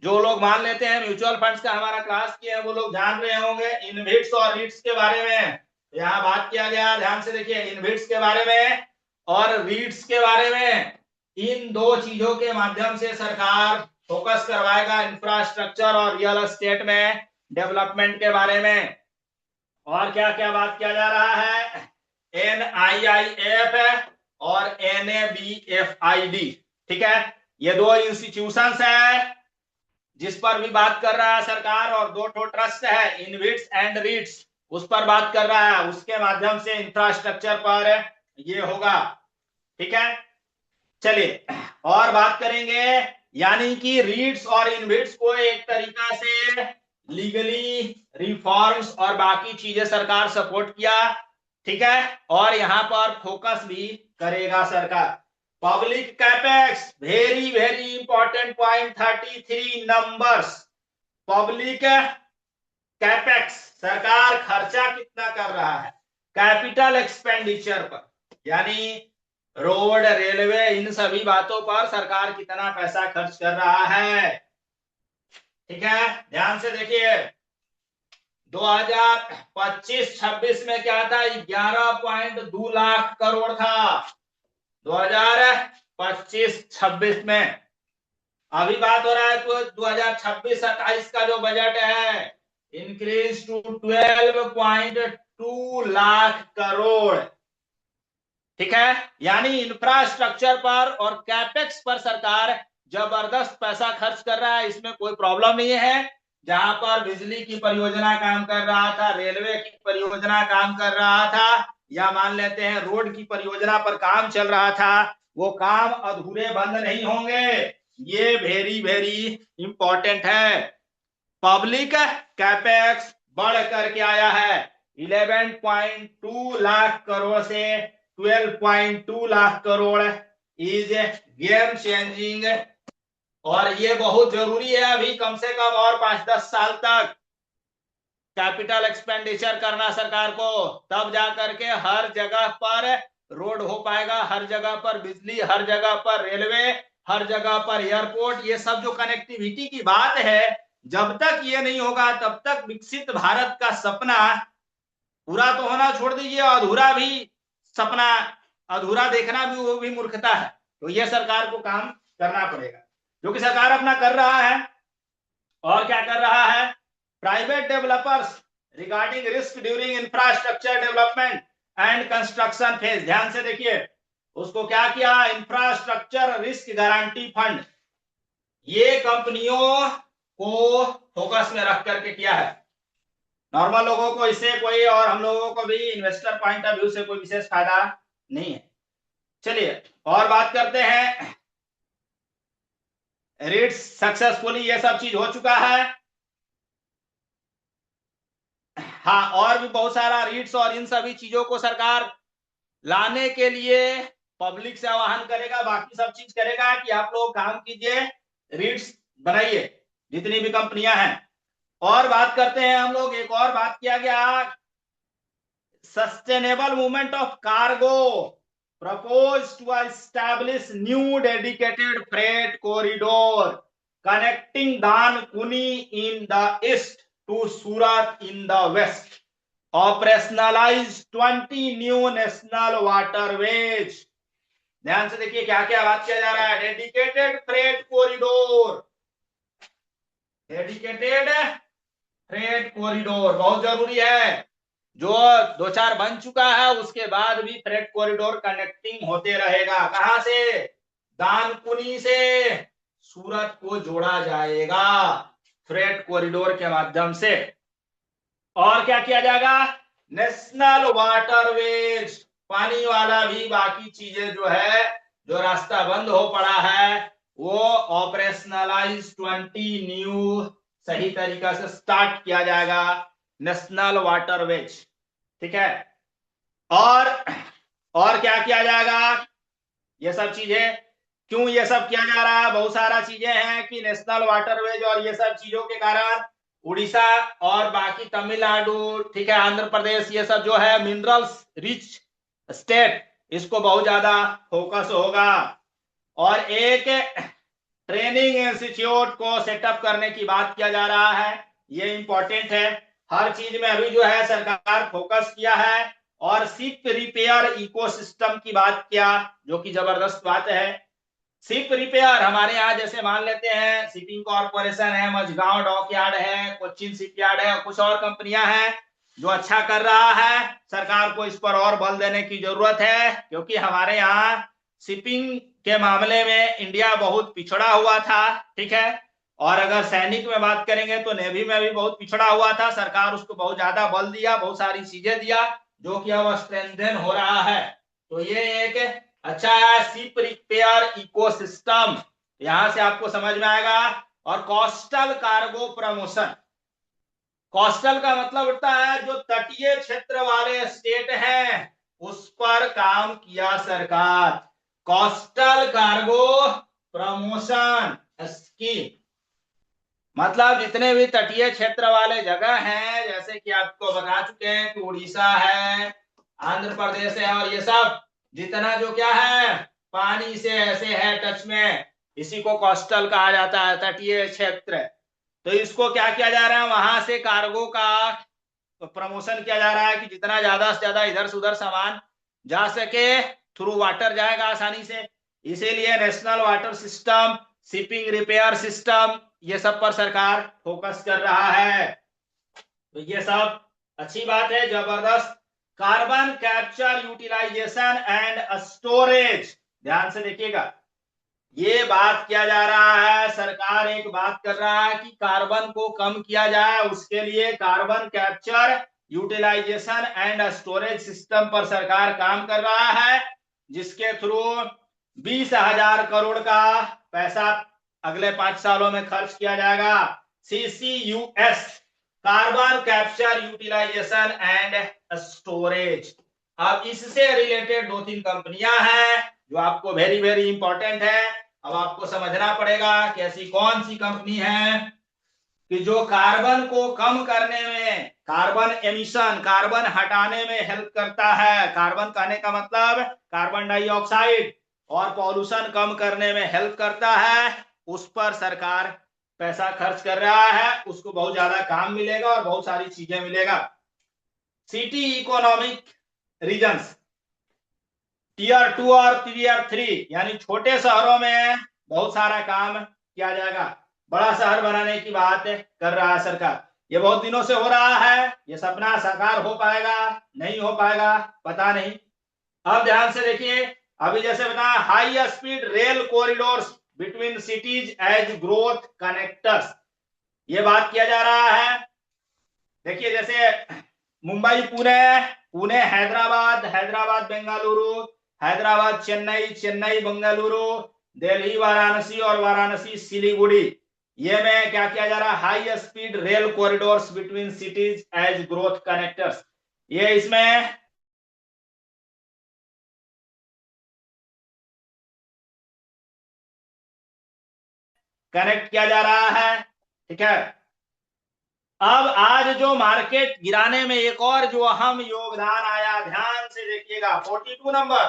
जो लोग मान लेते हैं म्यूचुअल फंड्स का हमारा क्लास किया है, वो लोग जान रहे होंगे इनविट्स और रीट्स के बारे में। यहाँ बात किया गया, ध्यान से देखिए, इनविट्स के बारे में और रीट्स के बारे में। इन दो चीजों के माध्यम से सरकार फोकस करवाएगा इंफ्रास्ट्रक्चर और रियल एस्टेट में डेवलपमेंट के बारे में। और क्या क्या बात किया जा रहा है, NIIF और NABFID, ठीक है, ये दो इंस्टीट्यूशंस है जिस पर भी बात कर रहा है सरकार, और दो ठो ट्रस्ट है, इनविट्स एंड रीट्स, उस पर बात कर रहा है। उसके माध्यम से इंफ्रास्ट्रक्चर पर ये होगा, ठीक है। चलिए और बात करेंगे, यानी कि रीट्स और इनविट्स को एक तरीका से लीगली रिफॉर्म्स और बाकी चीजें सरकार सपोर्ट किया, ठीक है, और यहां पर फोकस भी करेगा सरकार। Public capex, very very important point 33 numbers. Public capex, सरकार खर्चा कितना कर रहा है कैपिटल एक्सपेंडिचर पर, यानी रोड, रेलवे, इन सभी बातों पर सरकार कितना पैसा खर्च कर रहा है, ठीक है। ध्यान से देखिए, 2025-26 में क्या था, 11.2 लाख करोड़ था 2025-26 में। अभी बात हो रहा है तो 2026-27 का जो बजट है, इंक्रीज टू 12.2 लाख करोड़, ठीक है। यानी इंफ्रास्ट्रक्चर पर और कैपेक्स पर सरकार जबरदस्त पैसा खर्च कर रहा है, इसमें कोई प्रॉब्लम नहीं है। जहां पर बिजली की परियोजना काम कर रहा था, रेलवे की परियोजना काम कर रहा था, या मान लेते हैं रोड की परियोजना पर काम चल रहा था, वो काम अधूरे बंद नहीं होंगे। ये वेरी वेरी इंपॉर्टेंट है। पब्लिक कैपेक्स बढ़ करके आया है 11.2 लाख करोड़ से 12.2 lakh crore, is game changing. और ये बहुत जरूरी है अभी कम से कम और 5-10 साल तक कैपिटल एक्सपेंडिचर करना सरकार को, तब जा करके हर जगह पर रोड हो पाएगा, हर जगह पर बिजली, हर जगह पर रेलवे, हर जगह पर एयरपोर्ट। ये सब जो कनेक्टिविटी की बात है, जब तक ये नहीं होगा तब तक विकसित भारत का सपना पूरा तो होना छोड़ दीजिए, अधूरा भी सपना, अधूरा देखना भी वो भी मूर्खता है। तो ये सरकार को काम करना पड़ेगा, जो कि सरकार अपना कर रहा है। और क्या कर रहा है? Private developers regarding risk during infrastructure development and construction phase, ध्यान से देखिए, उसको क्या किया? इंफ्रास्ट्रक्चर रिस्क गारंटी फंड, ये कंपनियों को फोकस में रख करके किया है। नॉर्मल लोगों को इससे कोई, और हम लोगों को भी इन्वेस्टर पॉइंट ऑफ व्यू से कोई विशेष फायदा नहीं है। चलिए और बात करते हैं। रीट्स सक्सेसफुली ये सब चीज हो चुका है। हाँ, और भी बहुत सारा रीट्स और इन सभी चीजों को सरकार लाने के लिए पब्लिक से आह्वान करेगा, बाकी सब चीज करेगा कि आप लोग काम कीजिए, रीट्स बनाइए, जितनी भी कंपनियां हैं। और बात करते हैं हम लोग, एक और बात किया गया, sustainable movement of cargo, proposed to establish new dedicated freight corridor connecting Dankuni in the east to Surat in the west, operationalize 20 new national waterways। ध्यान से देखिए क्या क्या बात किया जा रहा है। Dedicated freight corridor, dedicated freight corridor बहुत जरूरी है। जो 2-4 बन चुका है उसके बाद भी फ्रेट कॉरिडोर कनेक्टिंग होते रहेगा। कहां से? दानकुनी से सूरत को जोड़ा जाएगा फ्रेट कॉरिडोर के माध्यम से। और क्या किया जाएगा? नेशनल वाटरवेज, पानी वाला भी बाकी चीजें जो है, जो रास्ता बंद हो पड़ा है वो ऑपरेशनलाइज 20 न्यू सही तरीका से स्टार्ट किया जाएगा, नेशनल वाटरवेज। ठीक है। और क्या किया जाएगा? ये सब चीजें क्यों ये सब किया जा रहा है? बहुत सारा चीजें हैं कि नेशनल वाटरवेज और ये सब चीजों के कारण उड़ीसा और बाकी तमिलनाडु, ठीक है, आंध्र प्रदेश, ये सब जो है मिनरल्स रिच स्टेट, इसको बहुत ज्यादा फोकस होगा। और एक ट्रेनिंग इंस्टीट्यूट को सेटअप करने की बात किया जा रहा है, ये इंपॉर्टेंट है। हर चीज में अभी जो है सरकार फोकस किया है। और शिप रिपेयर इकोसिस्टम की बात किया, जो कि जबरदस्त बात है। शिप रिपेयर हमारे यहाँ जैसे मान लेते हैं शिपिंग कॉर्पोरेशन है, मझगांव डॉक यार्ड है, कोचिन शिप यार्ड है, कुछ और कंपनियां हैं जो अच्छा कर रहा है। सरकार को इस पर और बल देने की जरूरत है, क्योंकि हमारे यहाँ शिपिंग के मामले में इंडिया बहुत पिछड़ा हुआ था। ठीक है। और अगर सैनिक में बात करेंगे तो नेवी में भी बहुत पिछड़ा हुआ था। सरकार उसको बहुत ज्यादा बल दिया, बहुत सारी चीजें दिया, जो कि अब स्ट्रेंथन हो रहा है। तो ये एक अच्छा है शिप रिपेयर इकोसिस्टम, यहां से आपको समझ में आएगा। और कोस्टल कार्गो प्रमोशन, कोस्टल का मतलब होता है जो तटीय क्षेत्र वाले स्टेट हैं उस पर काम किया सरकार। कोस्टल कार्गो प्रमोशन स्कीम मतलब जितने भी तटीय क्षेत्र वाले जगह हैं, जैसे कि आपको बता चुके हैं कि उड़ीसा है, आंध्र प्रदेश है, और ये सब जितना जो क्या है पानी से ऐसे है टच में, इसी को कोस्टल कहा जाता है, तटीय क्षेत्र। तो इसको क्या किया जा रहा है? वहां से कार्गो का प्रमोशन किया जा रहा है कि जितना ज्यादा से ज्यादा इधर से उधर सामान जा सके, थ्रू वाटर जाएगा आसानी से। इसीलिए national water system, shipping repair system, ये सब पर सरकार फोकस कर रहा है। तो ये सब अच्छी बात है, जबरदस्त। Carbon capture utilisation and storage, ध्यान से देखिएगा, ये बात किया जा रहा है। सरकार एक बात कर रहा है कि कार्बन को कम किया जाए, उसके लिए carbon capture utilisation and storage system पर सरकार काम कर रहा है, जिसके थ्रू 20,000 करोड़ का पैसा अगले 5 सालों में खर्च किया जाएगा। CCUS, carbon capture utilisation and storage. अब इससे रिलेटेड 2-3 कंपनियां हैं जो आपको वेरी वेरी इंपॉर्टेंट है। अब आपको समझना पड़ेगा कि ऐसी कौन सी कंपनी है कि जो कार्बन को कम करने में, कार्बन एमिशन, कार्बन हटाने में हेल्प करता है। कार्बन कहने का मतलब कार्बन डाइऑक्साइड, और पॉल्यूशन कम करने में हेल्प करता है। उस पर सरकार पैसा खर्च कर रहा है उसको बहुत ज्यादा काम मिलेगा और बहुत सारी चीजें मिलेगा। सिटी इकोनॉमिक रीजन्स, टीयर 2 और टीयर 3 यानी छोटे शहरों में बहुत सारा काम किया जाएगा। बड़ा शहर बनाने की बात कर रहा है सरकार, ये बहुत दिनों से हो रहा है, ये सपना साकार हो पाएगा नहीं हो पाएगा पता नहीं। अब ध्यान से देखिए, अभी जैसे बताया high speed rail corridors between cities as growth connectors, ये बात किया जा रहा है। देखिए जैसे मुंबई पुणे, पुणे हैदराबाद, हैदराबाद बेंगलुरु, हैदराबाद चेन्नई, चेन्नई बेंगलुरु, दिल्ली वाराणसी और वाराणसी सिलीगुड़ी, ये में क्या किया जा रहा है, high speed rail corridors between cities as growth connectors, ये इसमें कनेक्ट किया जा रहा है। ठीक है, अब आज जो मार्केट गिराने में एक और जो अहम योगदान आया, ध्यान से देखिएगा 42 नंबर,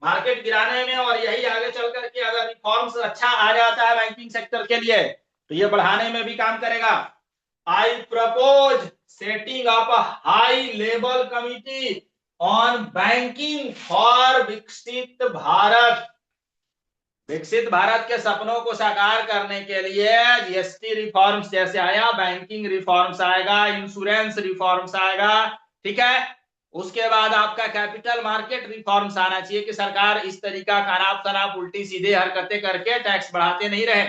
मार्केट गिराने में, और यही आगे चल करके अगर रिफॉर्म्स अच्छा आ जाता है बैंकिंग सेक्टर के लिए तो ये बढ़ाने में भी काम करेगा। I propose setting up a high level committee on banking for Viksit Bharat, विकसित भारत के सपनों को साकार करने के लिए जीएसटी रिफॉर्म्स जैसे आया, बैंकिंग रिफॉर्म्स आएगा, इंश्योरेंस रिफॉर्म्स आएगा। ठीक है, उसके बाद आपका कैपिटल मार्केट रिफॉर्म्स आना चाहिए कि सरकार इस तरीका खराब शराब उल्टी सीधे हरकतें करके टैक्स बढ़ाते नहीं रहे।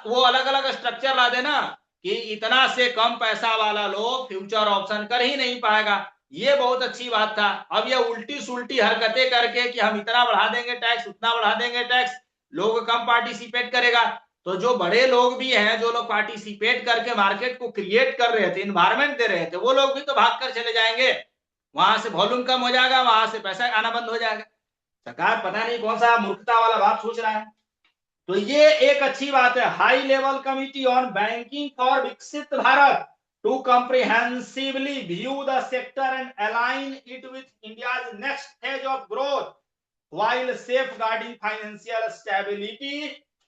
वो अलग अलग स्ट्रक्चर ला देना कि इतना से कम पैसा वाला लोग फ्यूचर ऑप्शन कर ही नहीं पाएगा, ये बहुत अच्छी बात था। अब ये उल्टी सुल्टी हरकतें करके कि हम इतना बढ़ा देंगे टैक्स, उतना बढ़ा देंगे टैक्स, लोग कम पार्टिसिपेट करेगा, तो जो बड़े लोग भी हैं, जो लोग पार्टिसिपेट करके मार्केट को क्रिएट कर रहे थे, इन्वायरमेंट दे रहे थे, वो लोग भी तो भाग कर चले जाएंगे, वहां से वॉल्यूम कम हो जाएगा, वहां से पैसा आना बंद हो जाएगा। सरकार पता नहीं कौन सा मूर्खता वाला बात सोच रहा है। तो ये एक अच्छी बात है, high level committee on banking for Viksit Bharat to comprehensively view the sector and align it with India's next phase of growth while safeguarding financial stability,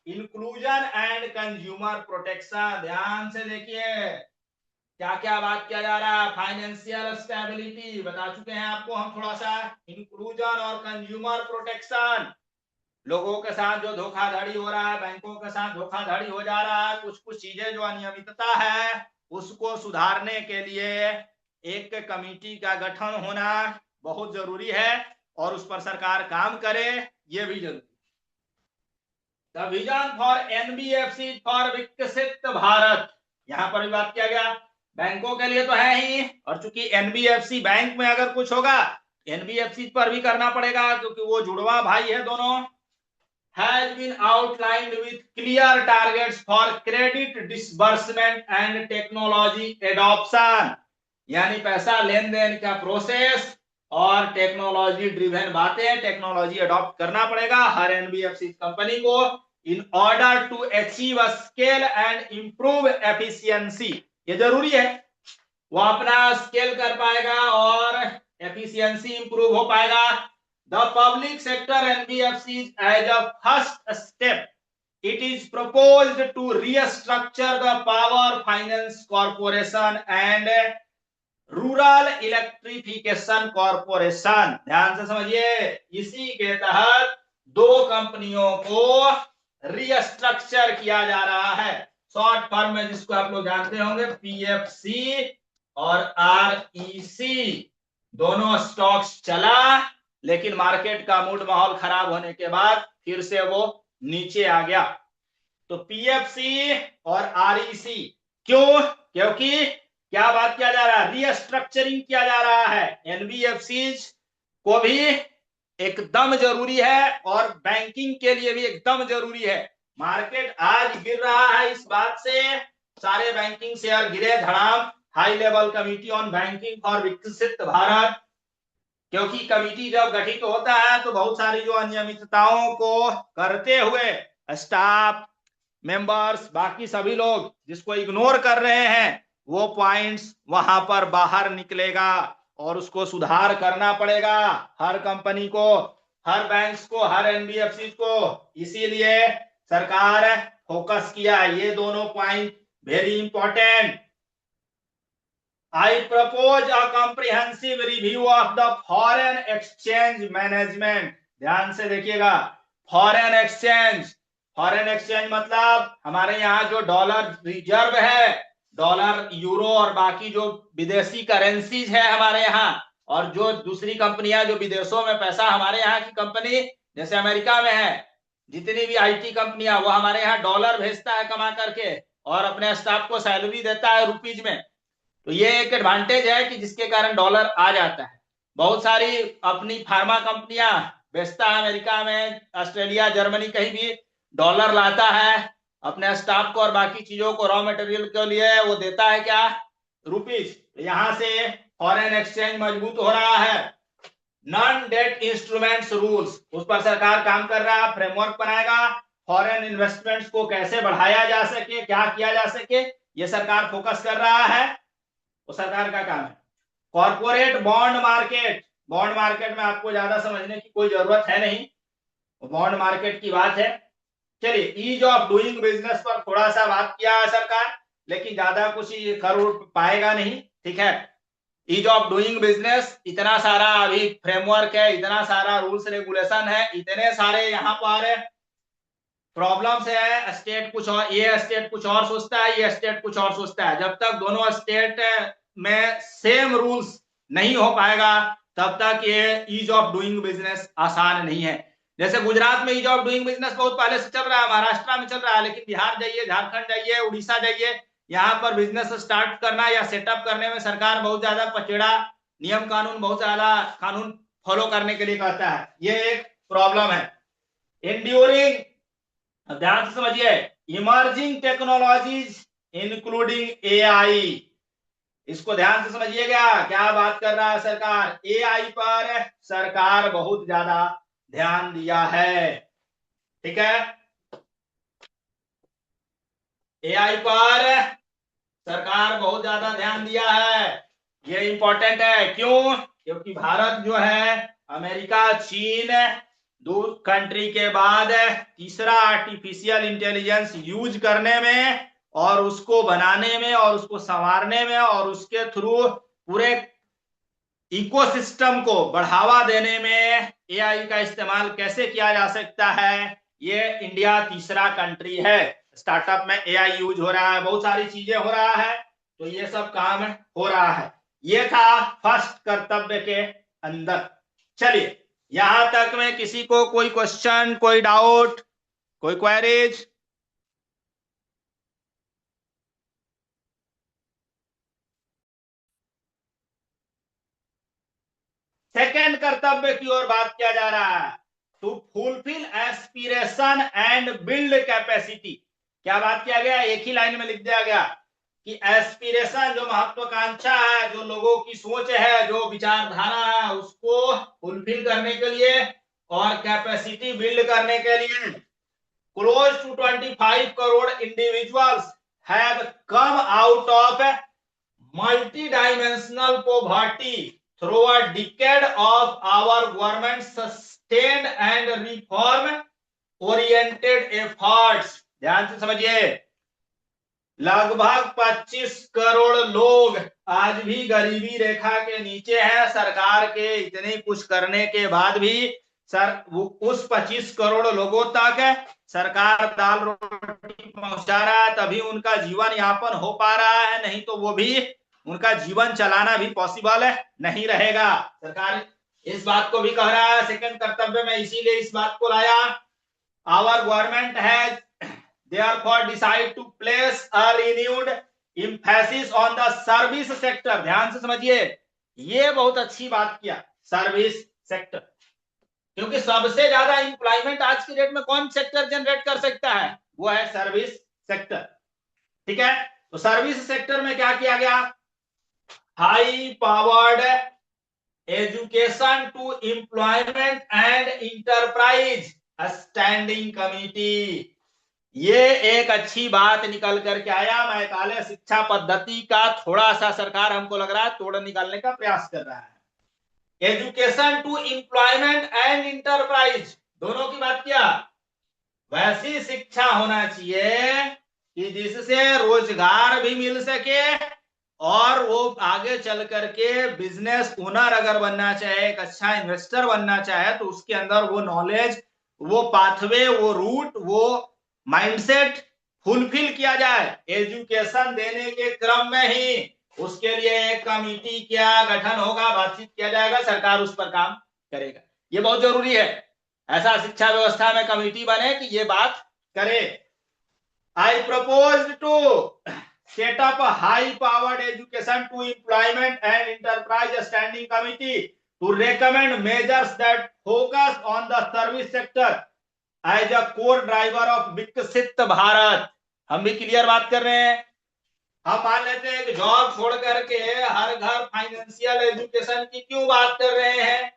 inclusion and consumer protection। ध्यान से देखिए क्या क्या बात किया जा रहा है, फाइनेंशियल स्टेबिलिटी बता चुके हैं आपको हम थोड़ा सा, इंक्लूजन और कंज्यूमर प्रोटेक्शन, लोगों के साथ जो धोखाधड़ी हो रहा है, बैंकों के साथ धोखाधड़ी हो जा रहा है, कुछ कुछ चीजें जो अनियमितता है उसको सुधारने के लिए एक कमेटी का गठन होना बहुत जरूरी है और उस पर सरकार काम करे, ये भी जरूरी। The vision for NBFC for Viksit Bharat, यहां पर भी बात किया गया, बैंकों के लिए तो है ही, और चूंकि एनबीएफसी बैंक में अगर कुछ होगा एनबीएफसी पर भी करना पड़ेगा क्योंकि वो जुड़वा भाई है दोनों। has been outlined with clear targets for credit disbursement and technology adoption, यानी पैसा लेन देन का प्रोसेस और टेक्नोलॉजी ड्रिवन बातें, टेक्नोलॉजी अडॉप्ट करना पड़ेगा हर एनबीएफसी कंपनी को in order to achieve scale and improve efficiency, ये जरूरी है, वो अपना स्केल कर पाएगा और एफिशिएंसी इंप्रूव हो पाएगा। The public sector NBFCs as a first step, it is proposed to restructure the Power Finance Corporation and Rural Electrification Corporation। ध्यान से समझिए, इसी के तहत दो कंपनियों को रीस्ट्रक्चर किया जा रहा है, शॉर्ट फॉर्म में जिसको आप लोग जानते होंगे पीएफसी और आरईसी, दोनों स्टॉक्स चला लेकिन मार्केट का मूड माहौल खराब होने के बाद फिर से वो नीचे आ गया। तो पीएफसी और आरईसी क्यों, क्योंकि क्या बात किया जा रहा है, रीस्ट्रक्चरिंग किया जा रहा है, एनबीएफसी को भी एकदम जरूरी है और बैंकिंग के लिए भी एकदम जरूरी है। मार्केट आज गिर रहा है, इस बात से सारे बैंकिंग शेयर गिरे धड़ाम। High level committee on banking for Viksit Bharat, क्योंकि कमिटी जब गठित होता है तो बहुत सारी जो अनियमितताओं को करते हुए स्टाफ मेंबर्स बाकी सभी लोग जिसको इग्नोर कर रहे हैं वो पॉइंट्स वहां पर बाहर निकलेगा और उसको सुधार करना पड़ेगा हर कंपनी को, हर बैंक्स को, हर एनबीएफसी को। इसीलिए सरकार फोकस किया। ये दोनों point very important. I propose a comprehensive review of the foreign exchange management। ध्यान से देखिएगा, फॉरेन एक्सचेंज मतलब हमारे यहाँ जो डॉलर रिजर्व है, डॉलर, यूरो और बाकी जो विदेशी करेंसीज है हमारे यहाँ, और जो दूसरी कंपनियां जो विदेशों में पैसा, हमारे यहाँ की कंपनी जैसे अमेरिका में है, जितनी भी आईटी कंपनियां, वो हमारे यहाँ डॉलर भेजता है कमा करके और अपने स्टाफ को सैलरी देता है रुपीज में। तो ये एक एडवांटेज है कि जिसके कारण डॉलर आ जाता है। बहुत सारी अपनी फार्मा कंपनियां बेचता है अमेरिका में, ऑस्ट्रेलिया, जर्मनी, कहीं भी डॉलर लाता है अपने स्टाफ को और बाकी चीजों को, रॉ मटेरियल के लिए वो देता है क्या, रुपीज। यहां से फॉरेन एक्सचेंज मजबूत हो रहा है। नॉन डेट इंस्ट्रूमेंट्स रूल्स, उस पर सरकार काम कर रहा है, फ्रेमवर्क बनाएगा। फॉरेन इन्वेस्टमेंट्स को कैसे बढ़ाया जा सके, क्या किया जा सके, ये सरकार फोकस कर रहा है, वो सरकार का काम है। कॉर्पोरेट बॉन्ड मार्केट में आपको ज्यादा समझने की कोई जरूरत है नहीं, बॉन्ड मार्केट की बात है। चलिए, ईज ऑफ डूइंग बिजनेस पर थोड़ा सा बात किया है सरकार, लेकिन ज्यादा कुछ कर पाएगा नहीं, ठीक है। ईज ऑफ डूइंग बिजनेस, इतना सारा अभी फ्रेमवर्क है, इतना सारा रूल्स रेगुलेशन है, इतने सारे यहाँ पर प्रॉब्लम्स है। स्टेट कुछ और, ये स्टेट कुछ और सोचता है, ये स्टेट कुछ और सोचता है। जब तक दोनों स्टेट में सेम रूल्स नहीं हो पाएगा तब तक ये ईज ऑफ डूइंग बिजनेस आसान नहीं है। जैसे गुजरात में ईज ऑफ डूइंग बिजनेस बहुत पहले से चल रहा है, महाराष्ट्र में चल रहा है, लेकिन बिहार जाइए, झारखंड जाइए, उड़ीसा जाइए, यहाँ पर बिजनेस स्टार्ट करना या सेटअप करने में सरकार बहुत ज्यादा पचेड़ा, नियम कानून, बहुत ज्यादा कानून फॉलो करने के लिए कहता है। ये एक प्रॉब्लम है। एंड्यूरिंग, ध्यान से समझिए, इमर्जिंग टेक्नोलॉजीज इंक्लूडिंग एआई, इसको ध्यान से समझिएगा। क्या बात कर रहा है सरकार, एआई पर सरकार बहुत ज्यादा ध्यान दिया है, ठीक है। एआई पर सरकार बहुत ज्यादा ध्यान दिया है, ये इंपॉर्टेंट है। क्यों? क्योंकि भारत जो है अमेरिका, चीन, दो कंट्री के बाद तीसरा आर्टिफिशियल इंटेलिजेंस यूज करने में और उसको बनाने में और उसको संवारने में और उसके थ्रू पूरे इकोसिस्टम को बढ़ावा देने में एआई का इस्तेमाल कैसे किया जा सकता है, ये इंडिया तीसरा कंट्री है। स्टार्टअप में एआई यूज हो रहा है, बहुत सारी चीजें हो रहा है, तो ये सब काम हो रहा है। ये था फर्स्ट कर्तव्य के अंदर। चलिए, यहां तक में किसी को कोई क्वेश्चन, कोई डाउट, कोई क्वेरीज? सेकेंड कर्तव्य की ओर बात किया जा रहा है, to fulfil aspiration and build capacity. क्या बात किया गया, एक ही लाइन में लिख दिया गया कि एस्पिरेशन, जो महत्वाकांक्षा है, जो लोगों की सोच है, जो विचारधारा है, उसको फुलफिल करने के लिए और कैपेसिटी बिल्ड करने के लिए close to 25 crore individuals have come out of multidimensional poverty through a decade of our government sustained and reform oriented efforts। ध्यान से समझिए, लगभग 25 करोड़ लोग आज भी गरीबी रेखा के नीचे हैं। सरकार के इतने कुछ करने के बाद भी उस 25 करोड़ लोगों तक सरकार दाल रोटी पहुंचा रहा है, तभी उनका जीवन यापन हो पा रहा है, नहीं तो वो भी, उनका जीवन चलाना भी पॉसिबल नहीं रहेगा। सरकार इस बात को भी कह रहा है सेकंड कर्तव्य में, इसीलिए इस बात को लाया। Our government has therefore decide to place a renewed emphasis on the service sector। ध्यान से समझिए, ये बहुत अच्छी बात किया, सर्विस सेक्टर, क्योंकि सबसे ज्यादा एम्प्लॉयमेंट आज की डेट में कौन सेक्टर जनरेट कर सकता है, वो है सर्विस सेक्टर, ठीक है। तो सर्विस सेक्टर में क्या किया गया, high powered education to employment and enterprise standing committee. ये एक अच्छी बात निकल करके आया। मैकाले शिक्षा पद्धति का थोड़ा सा सरकार, हमको लग रहा है, तोड़ निकालने का प्रयास कर रहा है। Education to employment and enterprise, दोनों की बात किया। वैसी शिक्षा होना चाहिए कि जिससे रोजगार भी मिल सके और वो आगे चल करके बिजनेस ओनर अगर बनना चाहे, एक अच्छा इन्वेस्टर बनना चाहे, तो उसके अंदर वो नॉलेज, वो पाथवे, वो रूट, वो माइंडसेट फुलफिल किया जाए। एजुकेशन देने के क्रम में ही उसके लिए एक कमिटी क्या गठन होगा, बातचीत किया जाएगा, सरकार उस पर काम करेगा। ये बहुत जरूरी है, ऐसा शिक्षा व्यवस्था में कमिटी बने कि ये बात करे। I propose to set up a high-powered education to employment and enterprise standing committee to recommend measures that focus on the service sector as a core driver of विकसित भारत। हम भी क्लियर बात कर रहे हैं। हम मान लेते हैं कि जॉब छोड़ करके हर घर फाइनेंशियल एजुकेशन की क्यों बात कर रहे हैं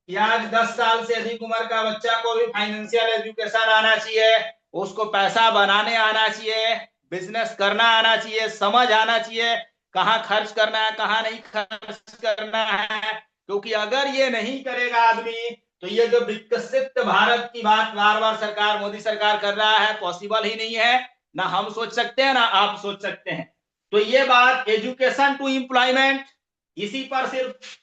कि आज 10 साल से अधिक उम्र का बच्चा को भी फाइनेंशियल एजुकेशन आना चाहिए, उसको पैसा बनाने आना चाहिए, बिजनेस करना आना चाहिए, समझ आना चाहिए, कहां खर्च करना है, कहां नहीं खर्च करना है। क्योंकि अगर ये नहीं करेगा आदमी, तो ये जो विकसित भारत की बात बार बार सरकार, मोदी सरकार कर रहा है, पॉसिबल ही नहीं है। ना हम सोच सकते हैं, ना आप सोच सकते हैं। तो ये बात एजुकेशन टू एम्प्लॉयमेंट, इसी पर सिर्फ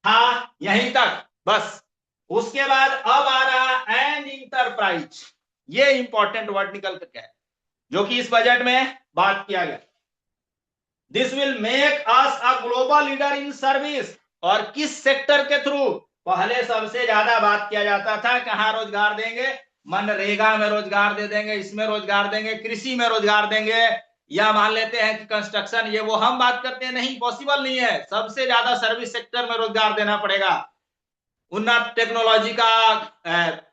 था यहीं तक बस। उसके बाद अब आ रहा एंड इंटरप्राइज। ये इंपॉर्टेंट वर्ड निकल करके है जो कि इस बजट में बात किया गया। This will make us a global leader in service. और किस सेक्टर के थ्रू? पहले सबसे ज्यादा बात किया जाता था कहां रोजगार देंगे, मनरेगा में रोजगार दे देंगे, इसमें रोजगार देंगे, कृषि में रोजगार देंगे, या मान लेते हैं कि कंस्ट्रक्शन, ये वो हम बात करते हैं, नहीं, पॉसिबल नहीं है। सबसे ज्यादा सर्विस सेक्टर में रोजगार देना पड़ेगा, उन्नत टेक्नोलॉजी का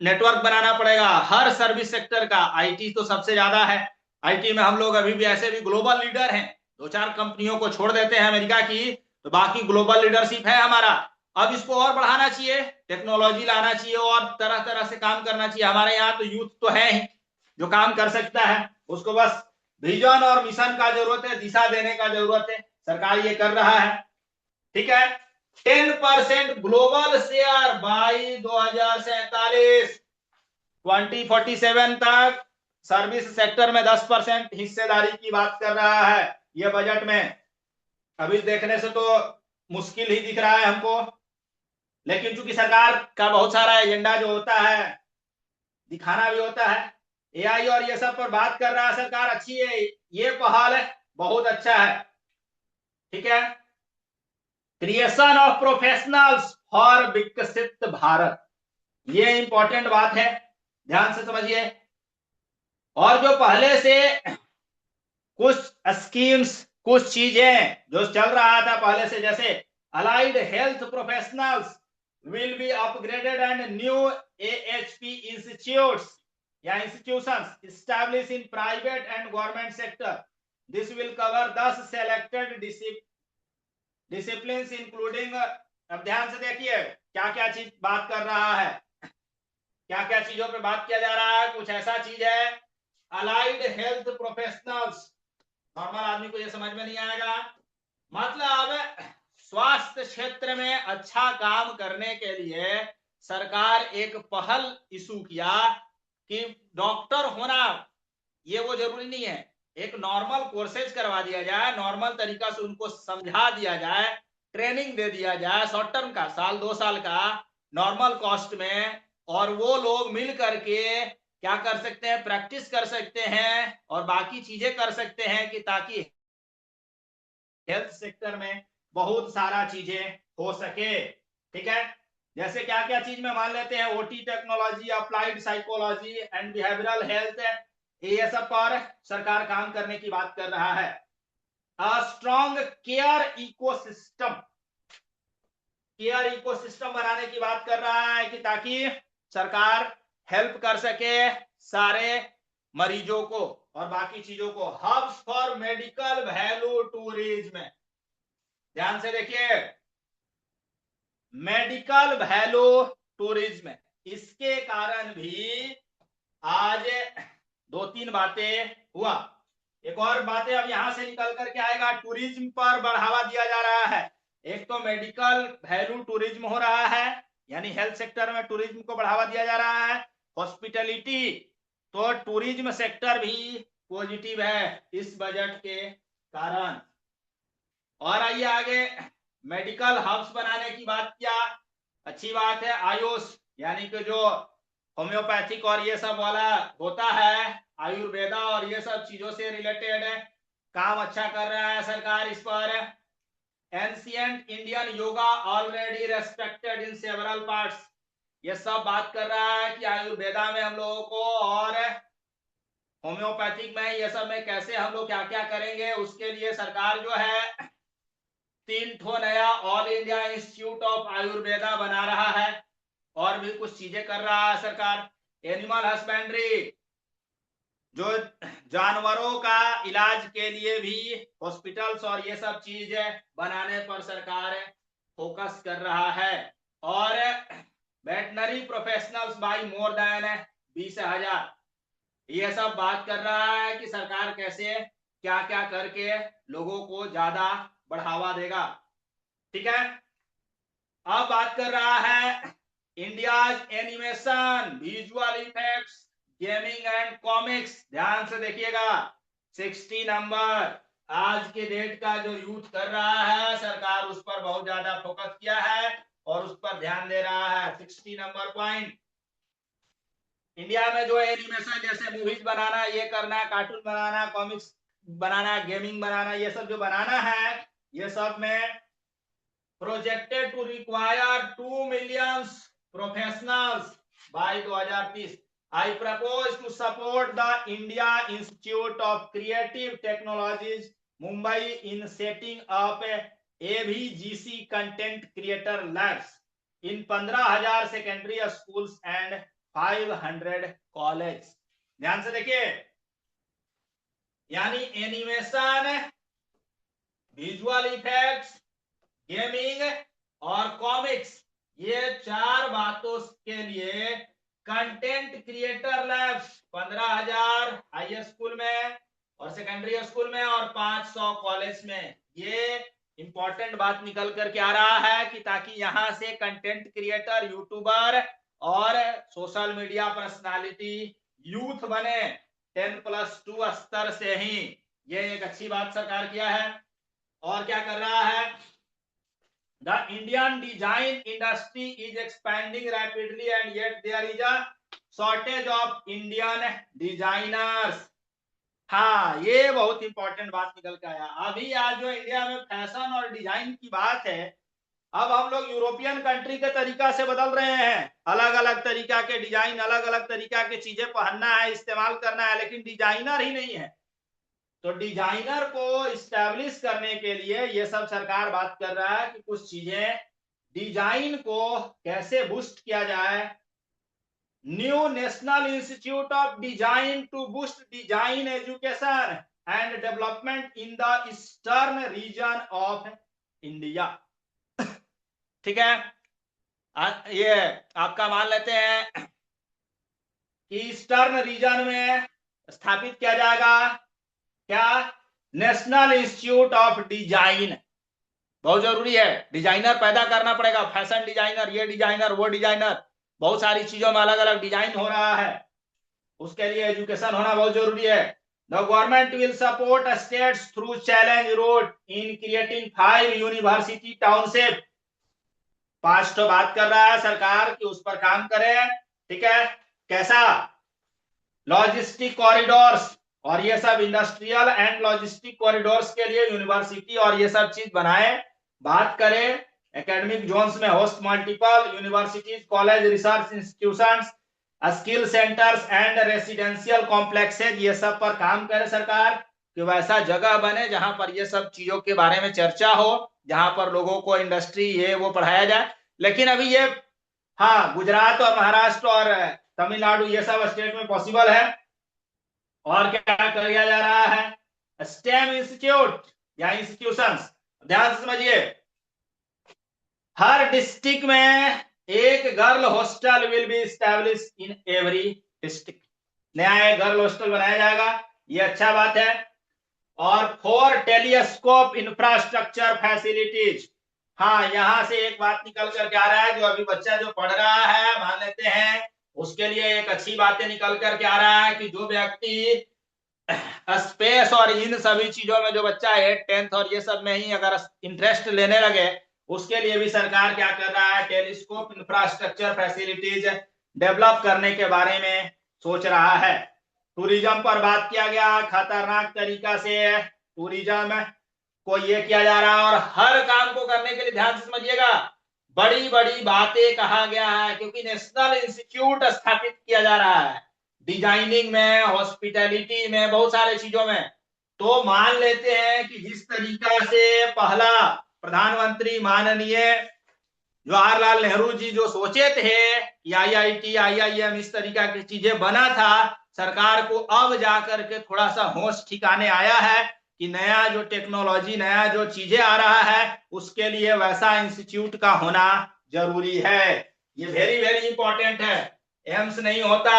नेटवर्क बनाना पड़ेगा हर सर्विस सेक्टर का। आईटी तो सबसे ज्यादा है, आईटी में हम लोग अभी भी ऐसे भी ग्लोबल लीडर हैं। 2-4 कंपनियों को छोड़ देते हैं अमेरिका की, तो बाकी ग्लोबल लीडरशिप है हमारा। अब इसको और बढ़ाना चाहिए, टेक्नोलॉजी लाना चाहिए और तरह तरह से काम करना चाहिए। हमारे यहाँ तो यूथ तो है ही जो काम कर सकता है, उसको बस विजन और मिशन का जरूरत है, दिशा देने का जरूरत है। सरकार ये कर रहा है, ठीक है। 10% ग्लोबल शेयर बाई 2047, 2047 तक सर्विस सेक्टर में 10% हिस्सेदारी की बात कर रहा है यह बजट में। अभी देखने से तो मुश्किल ही दिख रहा है हमको, लेकिन चूंकि सरकार का बहुत सारा एजेंडा जो होता है, दिखाना भी होता है, एआई और ये सब पर बात कर रहा है सरकार, अच्छी है, ये पहल है, बहुत अच्छा है, ठीक है। Creation of professionals for Viksit Bharat, ये इंपॉर्टेंट बात है, ध्यान से समझिए। और जो पहले से कुछ स्कीम्स, कुछ चीजें जो चल रहा था पहले से, जैसे allied health professionals will be upgraded and new AHP institutes या institutions establish in private and government sector. This will cover 10 selected disciplines including, अब ध्यान से देखिए क्या क्या चीज बात कर रहा है, क्या क्या चीजों पे बात किया जा रहा है। कुछ ऐसा चीज है अलाइड हेल्थ प्रोफेशनल्स, नॉर्मल आदमी को ये समझ में नहीं आएगा, मतलब स्वास्थ्य क्षेत्र में अच्छा काम करने के लिए सरकार एक पहल इशू किया कि डॉक्टर होना ये वो जरूरी नहीं है, एक नॉर्मल कोर्सेज करवा दिया जाए, नॉर्मल तरीका से उनको समझा दिया जाए, ट्रेनिंग दे दिया जाए, शॉर्ट टर्म का, 1-2 साल का, नॉर्मल कॉस्ट में, और वो लोग मिल करके क्या कर सकते हैं, प्रैक्टिस कर सकते हैं और बाकी चीजें कर सकते हैं कि ताकि हेल्थ सेक्टर में बहुत सारा चीजें हो सके, ठीक है। जैसे क्या क्या चीज में मान लेते हैं, OT technology, applied psychology and behavioural health, ये सब पर सरकार काम करने की बात कर रहा है। Strong care ecosystem, care ecosystem बनाने की बात कर रहा है कि ताकि सरकार हेल्प कर सके सारे मरीजों को और बाकी चीजों को। Hubs for medical value tourism, ध्यान से देखिए, मेडिकल वैल्यू टूरिज्म, इसके कारण भी आज 2-3 बातें हुआ। एक और बातें अब यहां से निकल करके आएगा, टूरिज्म पर बढ़ावा दिया जा रहा है। एक तो मेडिकल वैल्यू टूरिज्म हो रहा है, यानी हेल्थ सेक्टर में टूरिज्म को बढ़ावा दिया जा रहा है। हॉस्पिटैलिटी, तो टूरिज्म सेक्टर भी पॉजिटिव है इस बजट के कारण। और आइए आगे, मेडिकल हब्स बनाने की बात किया, अच्छी बात है। आयुष यानी कि जो होम्योपैथिक और ये सब वाला होता है, आयुर्वेदा और ये सब चीजों से रिलेटेड है, काम अच्छा कर रहा है सरकार इस पर। Ancient Indian yoga already respected in several parts, ये सब बात कर रहा है कि आयुर्वेदा में हम लोगों को और होम्योपैथिक में ये सब में कैसे हम लोग क्या क्या करेंगे, उसके लिए सरकार जो है 3 ठो नया all India institute of Ayurveda बना रहा है और भी कुछ चीजें कर रहा है सरकार। एनिमल हस्बेंड्री, जो जानवरों का इलाज के लिए भी हॉस्पिटल्स और ये सब चीज बनाने पर सरकार फोकस कर रहा है। और veterinary professionals by more than 20,000, ये सब बात कर रहा है कि सरकार कैसे क्या क्या करके लोगों को ज्यादा बढ़ावा देगा। ठीक है, अब बात कर रहा है India's animation, visual effects, gaming and comics. ध्यान से देखिएगा, 60 नंबर आज के डेट का जो यूथ कर रहा है, सरकार उस पर बहुत ज्यादा फोकस किया है और उस पर ध्यान दे रहा है। 60 नंबर पॉइंट, इंडिया में जो एनिमेशन जैसे मूवीज बनाना, ये करना, कार्टून बनाना, कॉमिक्स बनाना, गेमिंग बनाना, ये सब जो बनाना है, ये सब में projected to require 2 million professionals by 2030. I propose to support the India Institute of Creative Technologies, Mumbai, in setting up AVGC content creator labs in 15,000 secondary schools and 500 college. ध्यान से देखिए, यानी एनिमेशन, विजुअल इफेक्ट्स, गेमिंग और comics, ये 4 बातों के लिए content creator labs 15,000 high school में और सेकेंडरी स्कूल में और 500 कॉलेज में। ये इंपॉर्टेंट बात निकल करके आ रहा है कि ताकि यहां से कंटेंट क्रिएटर, यूट्यूबर और सोशल मीडिया पर्सनालिटी यूथ बने 10+2 स्तर से ही। ये एक अच्छी बात सरकार किया है। और क्या कर रहा है, The Indian design industry is expanding rapidly and yet there is a shortage of Indian designers। हाँ, ये बहुत इंपॉर्टेंट बात निकल के आया। अभी आज जो इंडिया में फैशन और डिजाइन की बात है, अब हम लोग यूरोपियन कंट्री के तरीका से बदल रहे हैं। अलग अलग तरीका के डिजाइन, अलग अलग तरीका के चीजें पहनना है, इस्तेमाल करना है, लेकिन डिजाइनर ही नहीं है। तो डिजाइनर को इस्टेब्लिश करने के लिए ये सब सरकार बात कर रहा है कि कुछ चीजें डिजाइन को कैसे बूस्ट किया जाए। New national institute of design to boost design education and development in the eastern region of India. ठीक है, ये आपका मान लेते हैं कि ईस्टर्न रीजन में स्थापित किया जाएगा क्या, नेशनल इंस्टीट्यूट ऑफ डिजाइन। बहुत जरूरी है, डिजाइनर पैदा करना पड़ेगा, फैशन डिजाइनर, ये डिजाइनर, वो डिजाइनर, बहुत सारी चीजों में अलग अलग डिजाइन हो रहा है, उसके लिए एजुकेशन होना बहुत जरूरी है। The government will support states through challenge road in creating 5 university township. 5 तो बात कर रहा है सरकार कि उस पर काम करे। ठीक है, कैसा, लॉजिस्टिक कॉरिडोर्स और ये सब इंडस्ट्रियल एंड लॉजिस्टिक कॉरिडोर्स के लिए यूनिवर्सिटी और ये सब चीज बनाए। बात करें एकेडमिक जोन्स में host multiple universities, college, research institutions, skill centres and residential complexes, ये सब पर काम करे सरकार कि वैसा जगह बने जहां पर ये सब चीजों के बारे में चर्चा हो, जहां पर लोगों को इंडस्ट्री ये वो पढ़ाया जाए। लेकिन अभी ये, हाँ, गुजरात और महाराष्ट्र और तमिलनाडु ये सब स्टेट में पॉसिबल है। और क्या किया जा रहा है, स्टेम इंस्टीट्यूट या इंस्टीट्यूशंस। ध्यान से समझिए, हर डिस्ट्रिक्ट में एक girl hostel will be establish in every district. नया एक गर्ल हॉस्टल बनाया जाएगा, ये अच्छा बात है। और 4 टेलीस्कोप इंफ्रास्ट्रक्चर फैसिलिटीज। हाँ, यहां से एक बात निकल करके आ रहा है, जो अभी बच्चा जो पढ़ रहा है, मान लेते हैं उसके लिए एक अच्छी बातें निकल करके आ रहा है कि जो व्यक्ति स्पेस और इन सभी चीजों में जो बच्चा है 10th और ये सब में ही अगर इंटरेस्ट लेने लगे, उसके लिए भी सरकार क्या कर रहा है, टेलीस्कोप इंफ्रास्ट्रक्चर फैसिलिटीज डेवलप करने के बारे में सोच रहा है। टूरिज्म पर बात किया गया, खतरनाक तरीका से टूरिज्म को ये किया जा रहा है और हर काम को करने के लिए ध्यान से समझिएगा, बड़ी बड़ी बातें कहा गया है, क्योंकि नेशनल इंस्टीट्यूट स्थापित किया जा रहा है डिजाइनिंग में, हॉस्पिटैलिटी में, बहुत सारे चीजों में। तो मान लेते हैं कि जिस तरीका से पहला प्रधानमंत्री माननीय जवाहरलाल नेहरू जी जो सोचे थे कि IIT IIM इस तरीका की चीजें बना था, सरकार को अब जाकर के थोड़ा सा होश ठिकाने आया है कि नया जो टेक्नोलॉजी, नया जो चीजें आ रहा है, उसके लिए वैसा इंस्टीट्यूट का होना जरूरी है। ये वेरी वेरी इंपॉर्टेंट है। एम्स नहीं होता,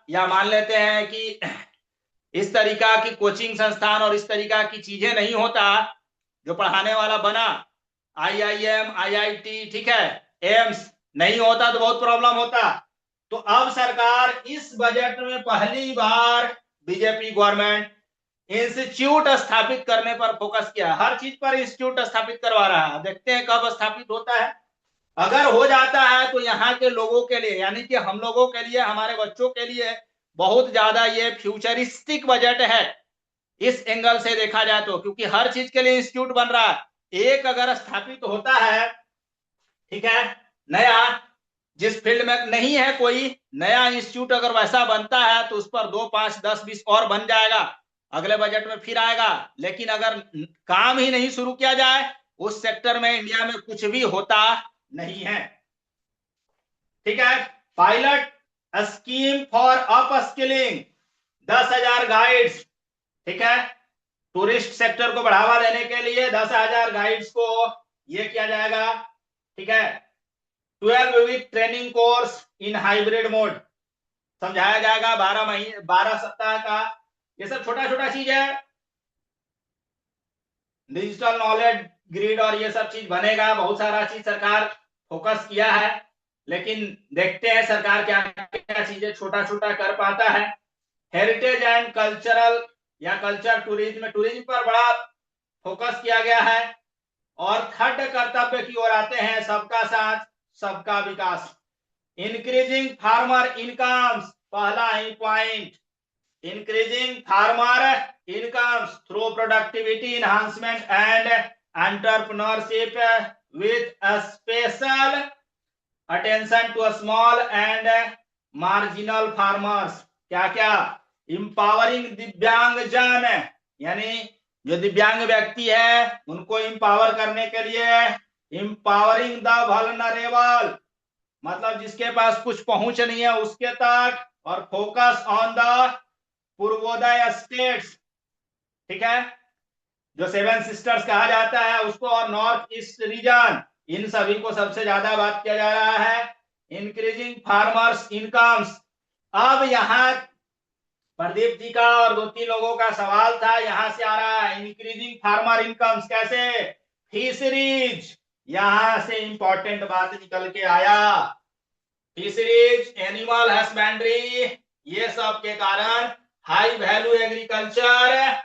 या मान लेते हैं कि इस तरीका की कोचिंग संस्थान और इस तरीका की चीजें नहीं होता, जो पढ़ाने वाला बना IIM IIT, ठीक है, एम्स नहीं होता तो बहुत प्रॉब्लम होता। तो अब सरकार इस बजट में पहली बार बीजेपी गवर्नमेंट इंस्टीट्यूट स्थापित करने पर फोकस किया, हर चीज पर इंस्टीट्यूट स्थापित करवा रहा है। देखते हैं कब स्थापित होता है। अगर हो जाता है तो यहाँ के लोगों के लिए, यानी कि हम लोगों के लिए, हमारे बच्चों के लिए बहुत ज्यादा ये फ्यूचरिस्टिक बजट है इस एंगल से देखा जाए तो, क्योंकि हर चीज के लिए इंस्टीट्यूट बन रहा है। एक अगर स्थापित होता है, ठीक है, नया, जिस फील्ड में नहीं है कोई नया इंस्टीट्यूट अगर वैसा बनता है तो उस पर 2, 5, 10, 20 और बन जाएगा, अगले बजट में फिर आएगा। लेकिन अगर काम ही नहीं शुरू किया जाए उस सेक्टर में, इंडिया में कुछ भी होता नहीं है। ठीक है, pilot scheme for up skilling, 10,000 guides, ठीक है, टूरिस्ट सेक्टर को बढ़ावा देने के लिए 10,000 गाइड्स को ये किया जाएगा। ठीक है, 12 week training course in hybrid mode समझाया जाएगा, 12 सप्ताह का। ये सब छोटा छोटा चीज है। डिजिटल नॉलेज ग्रिड और ये सब चीज बनेगा, बहुत सारा चीज सरकार फोकस किया है, लेकिन देखते हैं सरकार क्या क्या चीजें छोटा छोटा कर पाता है। हेरिटेज एंड कल्चरल या कल्चर टूरिज्म, टूरिज्म पर बड़ा फोकस किया गया है। और थर्ड कर्तव्य की ओर आते हैं, सबका साथ सबका विकास, इंक्रीजिंग फार्मर इनकम्स, पहला ही point, increasing farmer incomes through productivity enhancement and entrepreneurship with a special attention to small and marginal farmers। क्या क्या, empowering दिव्यांग जन, यानी जो दिव्यांग व्यक्ति है उनको empower करने के लिए, empowering the vulnerable, मतलब जिसके पास कुछ पहुंच नहीं है उसके तक, और focus on the Purvodaya states, ठीक है, जो 7 सिस्टर्स कहा जाता है उसको, और नॉर्थ ईस्ट रीजन, इन सभी को सबसे ज्यादा बात किया जा रहा है। इंक्रीजिंग फार्मर्स इनकम्स, अब यहां प्रदीप जी का और 2-3 लोगों का सवाल था, यहां से आ रहा है इंक्रीजिंग फार्मर इनकम्स कैसे, फिशरीज, यहां से इंपॉर्टेंट बात निकल के आया, फिशरीज, एनिमल हस्बेंड्री, ये सब के कारण हाई वैल्यू एग्रीकल्चर,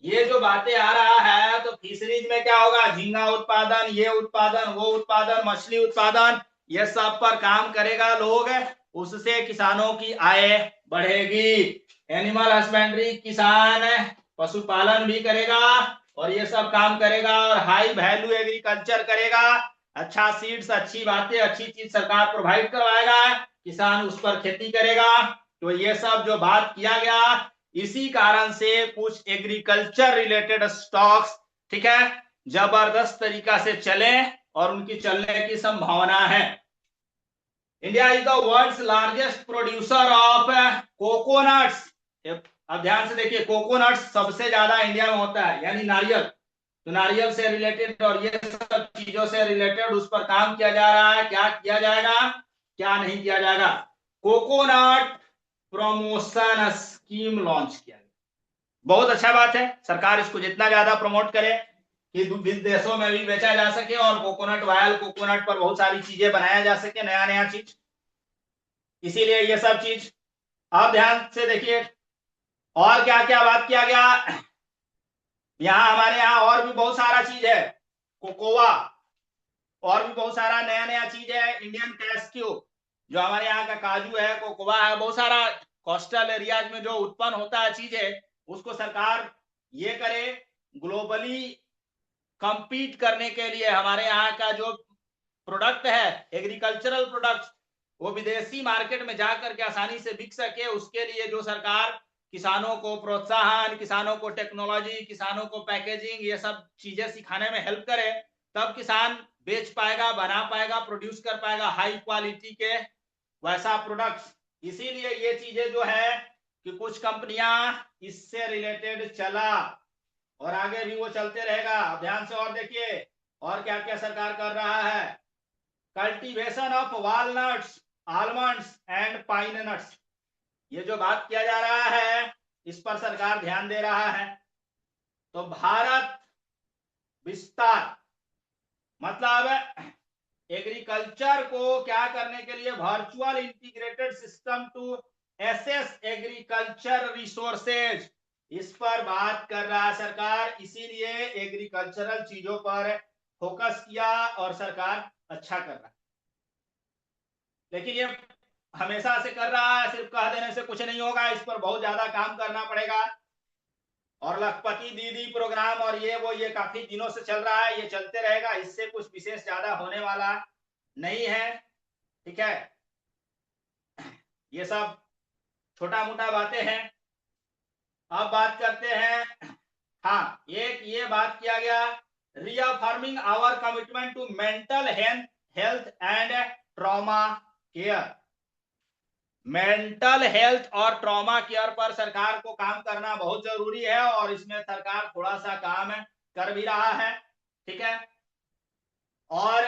ये जो बातें आ रहा है, तो फिशरीज में क्या होगा, झींगा उत्पादन, ये उत्पादन, वो उत्पादन, मछली उत्पादन, ये सब पर काम करेगा लोग, उससे किसानों की आय बढ़ेगी। एनिमल हस्बेंड्री, किसान पशुपालन भी करेगा और ये सब काम करेगा, और हाई वैल्यू एग्रीकल्चर करेगा, अच्छा सीड्स, अच्छी बातें, अच्छी चीज सरकार प्रोवाइड करवाएगा, किसान उस पर खेती करेगा। तो ये सब जो बात किया गया, इसी कारण से कुछ एग्रीकल्चर रिलेटेड स्टॉक्स, ठीक है, जबरदस्त तरीका से चले और उनकी चलने की संभावना है। India is the world's largest producer of coconuts, अब ध्यान से देखिए, कोकोनट्स सबसे ज्यादा इंडिया में होता है, यानी नारियल, तो नारियल से रिलेटेड और ये सब चीजों से रिलेटेड उस पर काम किया जा रहा है। क्या किया जाएगा, क्या नहीं किया जाएगा, कोकोनट प्रमोशन स्कीम लॉन्च किया गया, बहुत अच्छा बात है, सरकार इसको जितना ज्यादा प्रमोट करे कि विदेशों में भी बेचा जा सके और कोकोनट ऑयल, कोकोनट पर बहुत सारी चीजें बनाया जा सके, नया नया चीज। इसीलिए ये सब चीज आप ध्यान से देखिए। और क्या क्या बात किया गया यहाँ, हमारे यहाँ और भी बहुत सारा चीज है, कोकोवा, और भी बहुत सारा नया नया चीज है, इंडियन कैस्क्यू जो हमारे यहाँ का काजू है, कोकोवा है, बहुत सारा कोस्टल एरियाज में जो उत्पन्न होता है चीजें, उसको सरकार ये करे ग्लोबली कंपीट करने के लिए हमारे यहाँ का जो प्रोडक्ट है एग्रीकल्चरल प्रोडक्ट वो विदेशी मार्केट में जाकर के आसानी से बिक सके, उसके लिए जो सरकार किसानों को प्रोत्साहन, किसानों को टेक्नोलॉजी, किसानों को पैकेजिंग, ये सब चीजें सिखाने में हेल्प करे, तब किसान बेच पाएगा, बना पाएगा, प्रोड्यूस कर पाएगा हाई क्वालिटी के वैसा प्रोडक्ट्स। इसीलिए ये चीजें जो है कि कुछ कंपनियां इससे रिलेटेड चला और आगे भी वो चलते रहेगा। ध्यान से और देखिए और क्या क्या सरकार कर रहा है। Cultivation of walnuts, almonds and pine nuts, ये जो बात किया जा रहा है इस पर सरकार ध्यान दे रहा है। तो भारत विस्तार मतलब एग्रीकल्चर को क्या करने के लिए, virtual integrated system to assess agriculture resources, इस पर बात कर रहा है सरकार। इसीलिए एग्रीकल्चरल चीजों पर फोकस किया और सरकार अच्छा कर रहा है। लेकिन ये हमेशा से कर रहा है, सिर्फ कह देने से कुछ नहीं होगा, इस पर बहुत ज्यादा काम करना पड़ेगा। और लखपति दीदी प्रोग्राम और ये वो ये काफी दिनों से चल रहा है, ये चलते रहेगा, इससे कुछ विशेष ज्यादा होने वाला नहीं है। ठीक है, ये सब छोटा मोटा बातें हैं। अब बात करते हैं, हाँ एक ये बात किया गया, reaffirming our commitment to mental health and trauma care. Mental health और ट्रॉमा केयर पर सरकार को काम करना बहुत जरूरी है और इसमें सरकार थोड़ा सा काम कर भी रहा है। ठीक है, और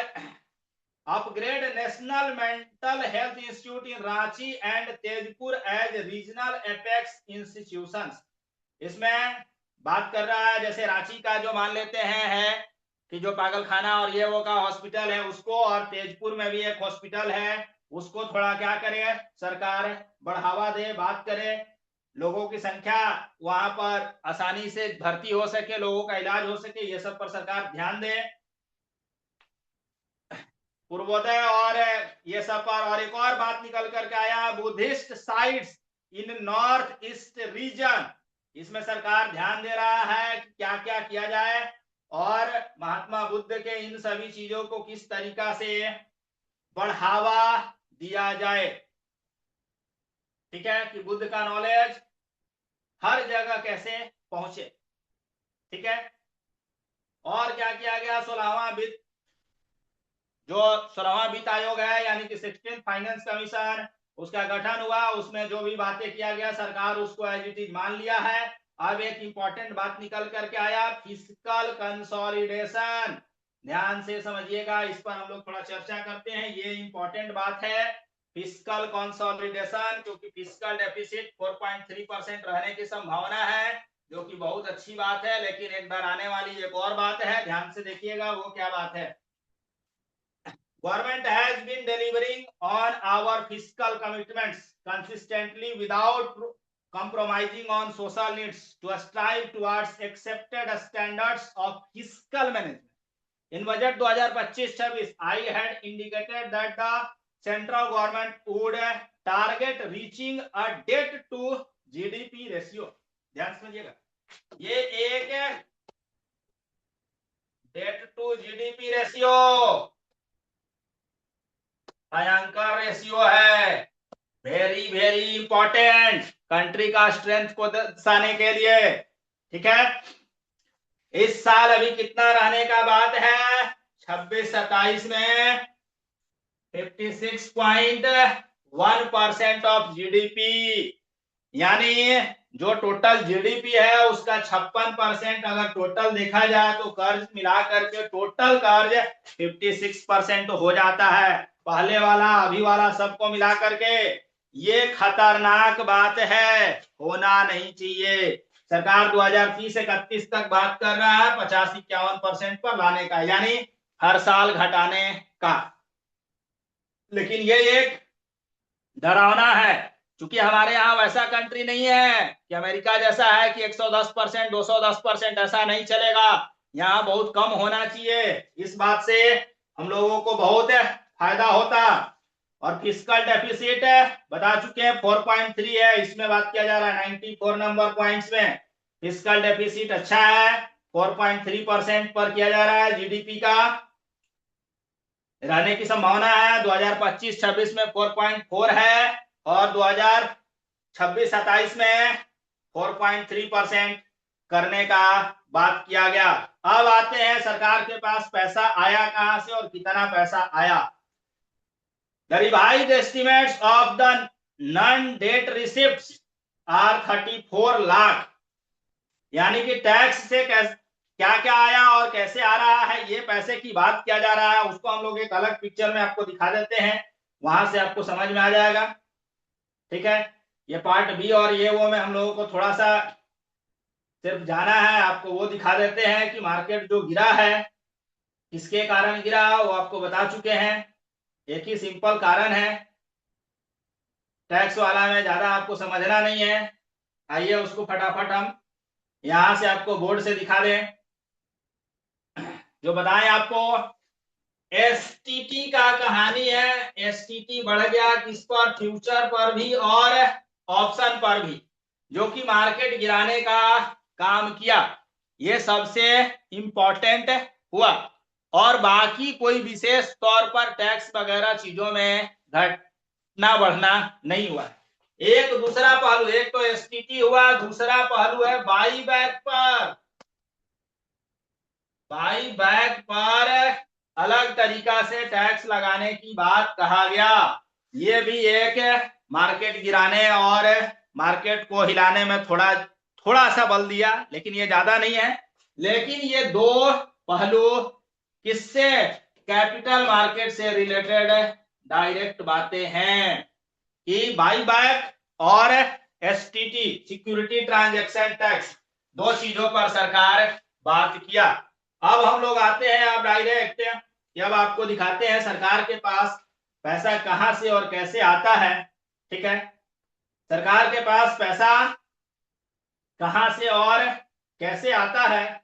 upgrade national mental health institute in Ranchi and Tezpur as regional apex institutions. इसमें बात कर रहा है जैसे रांची का जो मान लेते हैं है कि जो पागल खाना और ये वो का हॉस्पिटल है उसको, और तेजपुर में भी एक हॉस्पिटल है उसको थोड़ा क्या करे सरकार बढ़ावा दे, बात करे, लोगों की संख्या वहां पर आसानी से भर्ती हो सके, लोगों का इलाज हो सके, ये सब पर सरकार ध्यान दे। पूर्वोदय और ये सब पर। और एक और बात निकल करके आया, Buddhist sites in north east region, इसमें सरकार ध्यान दे रहा है कि क्या क्या किया जाए और महात्मा बुद्ध के इन सभी चीजों को किस तरीका से बढ़ावा दिया जाए। ठीक है, कि बुद्ध का नॉलेज हर जगह कैसे पहुंचे। ठीक है, और क्या किया गया, 16वां वित्त जो 16वां वित्त आयोग है यानी कि 16th फाइनेंस कमीशन, उसका गठन हुआ, उसमें जो भी बातें किया गया सरकार उसको एज इट इज मान लिया है। अब एक इंपॉर्टेंट बात निकल करके आया, फिस्कल कंसोलिडेशन, ध्यान से समझिएगा, इस पर हम लोग थोड़ा चर्चा करते हैं, ये इंपॉर्टेंट बात है फिस्कल कंसोलिडेशन, क्योंकि फिस्कल डेफिसिट 4.3% रहने की संभावना है जो कि बहुत अच्छी बात है। लेकिन एक डराने वाली एक और बात है, ध्यान से देखिएगा, वो क्या बात है, government has been delivering on our fiscal commitments consistently without compromising on social needs to strive towards accepted standards of fiscal management. In budget 2025-26, I had indicated that the central government would target reaching a debt to GDP ratio. ध्यान समझिएगा, ये एक date to GDP ratio भयंकर ratio है, very very important country का strength को दर्शाने के लिए। ठीक है, इस साल अभी कितना रहने का बात है, 26-27 में 56.1% ऑफ जीडीपी, यानी जो टोटल जीडीपी है उसका 56% अगर टोटल देखा जाए तो कर्ज मिला करके टोटल कर्ज 56% हो जाता है, पहले वाला अभी वाला सबको मिला करके। ये खतरनाक बात है, होना नहीं चाहिए। सरकार 2030-31 तक बात कर रहा है 50-51% पर लाने का, यानी हर साल घटाने का। लेकिन ये एक डरावना है, क्योंकि हमारे यहाँ वैसा कंट्री नहीं है कि अमेरिका जैसा है कि 110%, 210%, ऐसा नहीं चलेगा। यहाँ बहुत कम होना चाहिए। इस बात से हम लोगों को बहुत फायदा होता। और फिस्कल डेफिसिट बता चुके हैं 4.3 है, इसमें बात किया जा रहा है 94 नंबर पॉइंट्स में। फिस्कल डेफिसिट अच्छा है, 4.3% पर किया जा रहा है जीडीपी का। रहने की संभावना है 2025-26 में 4.4 है, और 2026-27 में 4.3% करने का बात किया गया। अब आते हैं सरकार के पास पैसा आया कहां से और कितना पैसा आया। The revised estimates of the non-debt receipts are 34 lakh. यानी कि टैक्स से क्या क्या आया और कैसे आ रहा है, ये पैसे की बात किया जा रहा है। उसको हम लोग एक अलग पिक्चर में आपको दिखा देते हैं, वहां से आपको समझ में आ जाएगा। ठीक है, ये पार्ट बी और ये वो में हम लोगों को थोड़ा सा सिर्फ जाना है। आपको वो दिखा देते हैं कि मार्केट जो गिरा है किसके कारण गिरा, वो आपको बता चुके हैं। एक ही सिंपल कारण है, टैक्स वाला में ज्यादा आपको समझना नहीं है। आइए उसको फटाफट हम यहां से आपको बोर्ड से दिखा दें। जो बताएं आपको, एसटीटी का कहानी है। एसटीटी बढ़ गया किस पर, फ्यूचर पर भी और ऑप्शन पर भी, जो कि मार्केट गिराने का काम किया। ये सबसे इंपॉर्टेंट हुआ। और बाकी कोई विशेष तौर पर टैक्स वगैरह चीजों में घटना बढ़ना नहीं हुआ। एक दूसरा पहलू, एक तो एसटीटी हुआ, दूसरा पहलू है बाई बैक पर। बाई बैक पर अलग तरीका से टैक्स लगाने की बात कहा गया। ये भी एक मार्केट गिराने और मार्केट को हिलाने में थोड़ा थोड़ा सा बल दिया, लेकिन ये ज्यादा नहीं है। लेकिन ये दो पहलू किससे, कैपिटल मार्केट से रिलेटेड डायरेक्ट बातें हैं कि बाई बैक और एसटीटी, सिक्योरिटी ट्रांजैक्शन टैक्स, दो चीजों पर सरकार बात किया। अब हम लोग आते हैं अब डायरेक्ट, जब आपको दिखाते हैं सरकार के पास पैसा कहां से और कैसे आता है। ठीक है, सरकार के पास पैसा कहां से और कैसे आता है।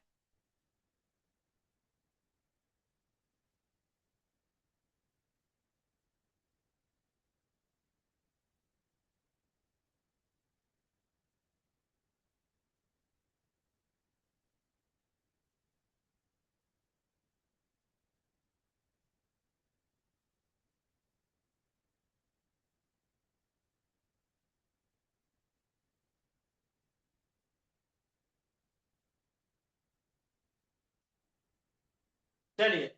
चलिए,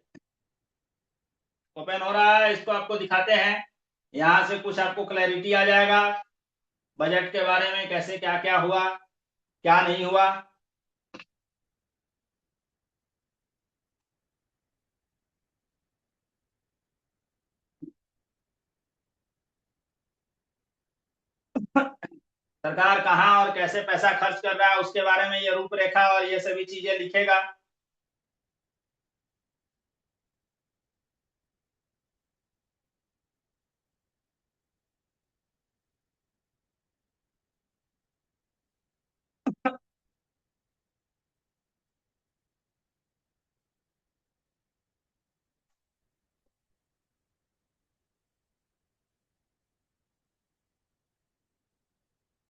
ओपन हो रहा है, इसको आपको दिखाते हैं। यहां से कुछ आपको क्लैरिटी आ जाएगा बजट के बारे में, कैसे क्या क्या हुआ क्या नहीं हुआ। सरकार कहाँ और कैसे पैसा खर्च कर रहा है उसके बारे में ये रूपरेखा और ये सभी चीजें लिखेगा।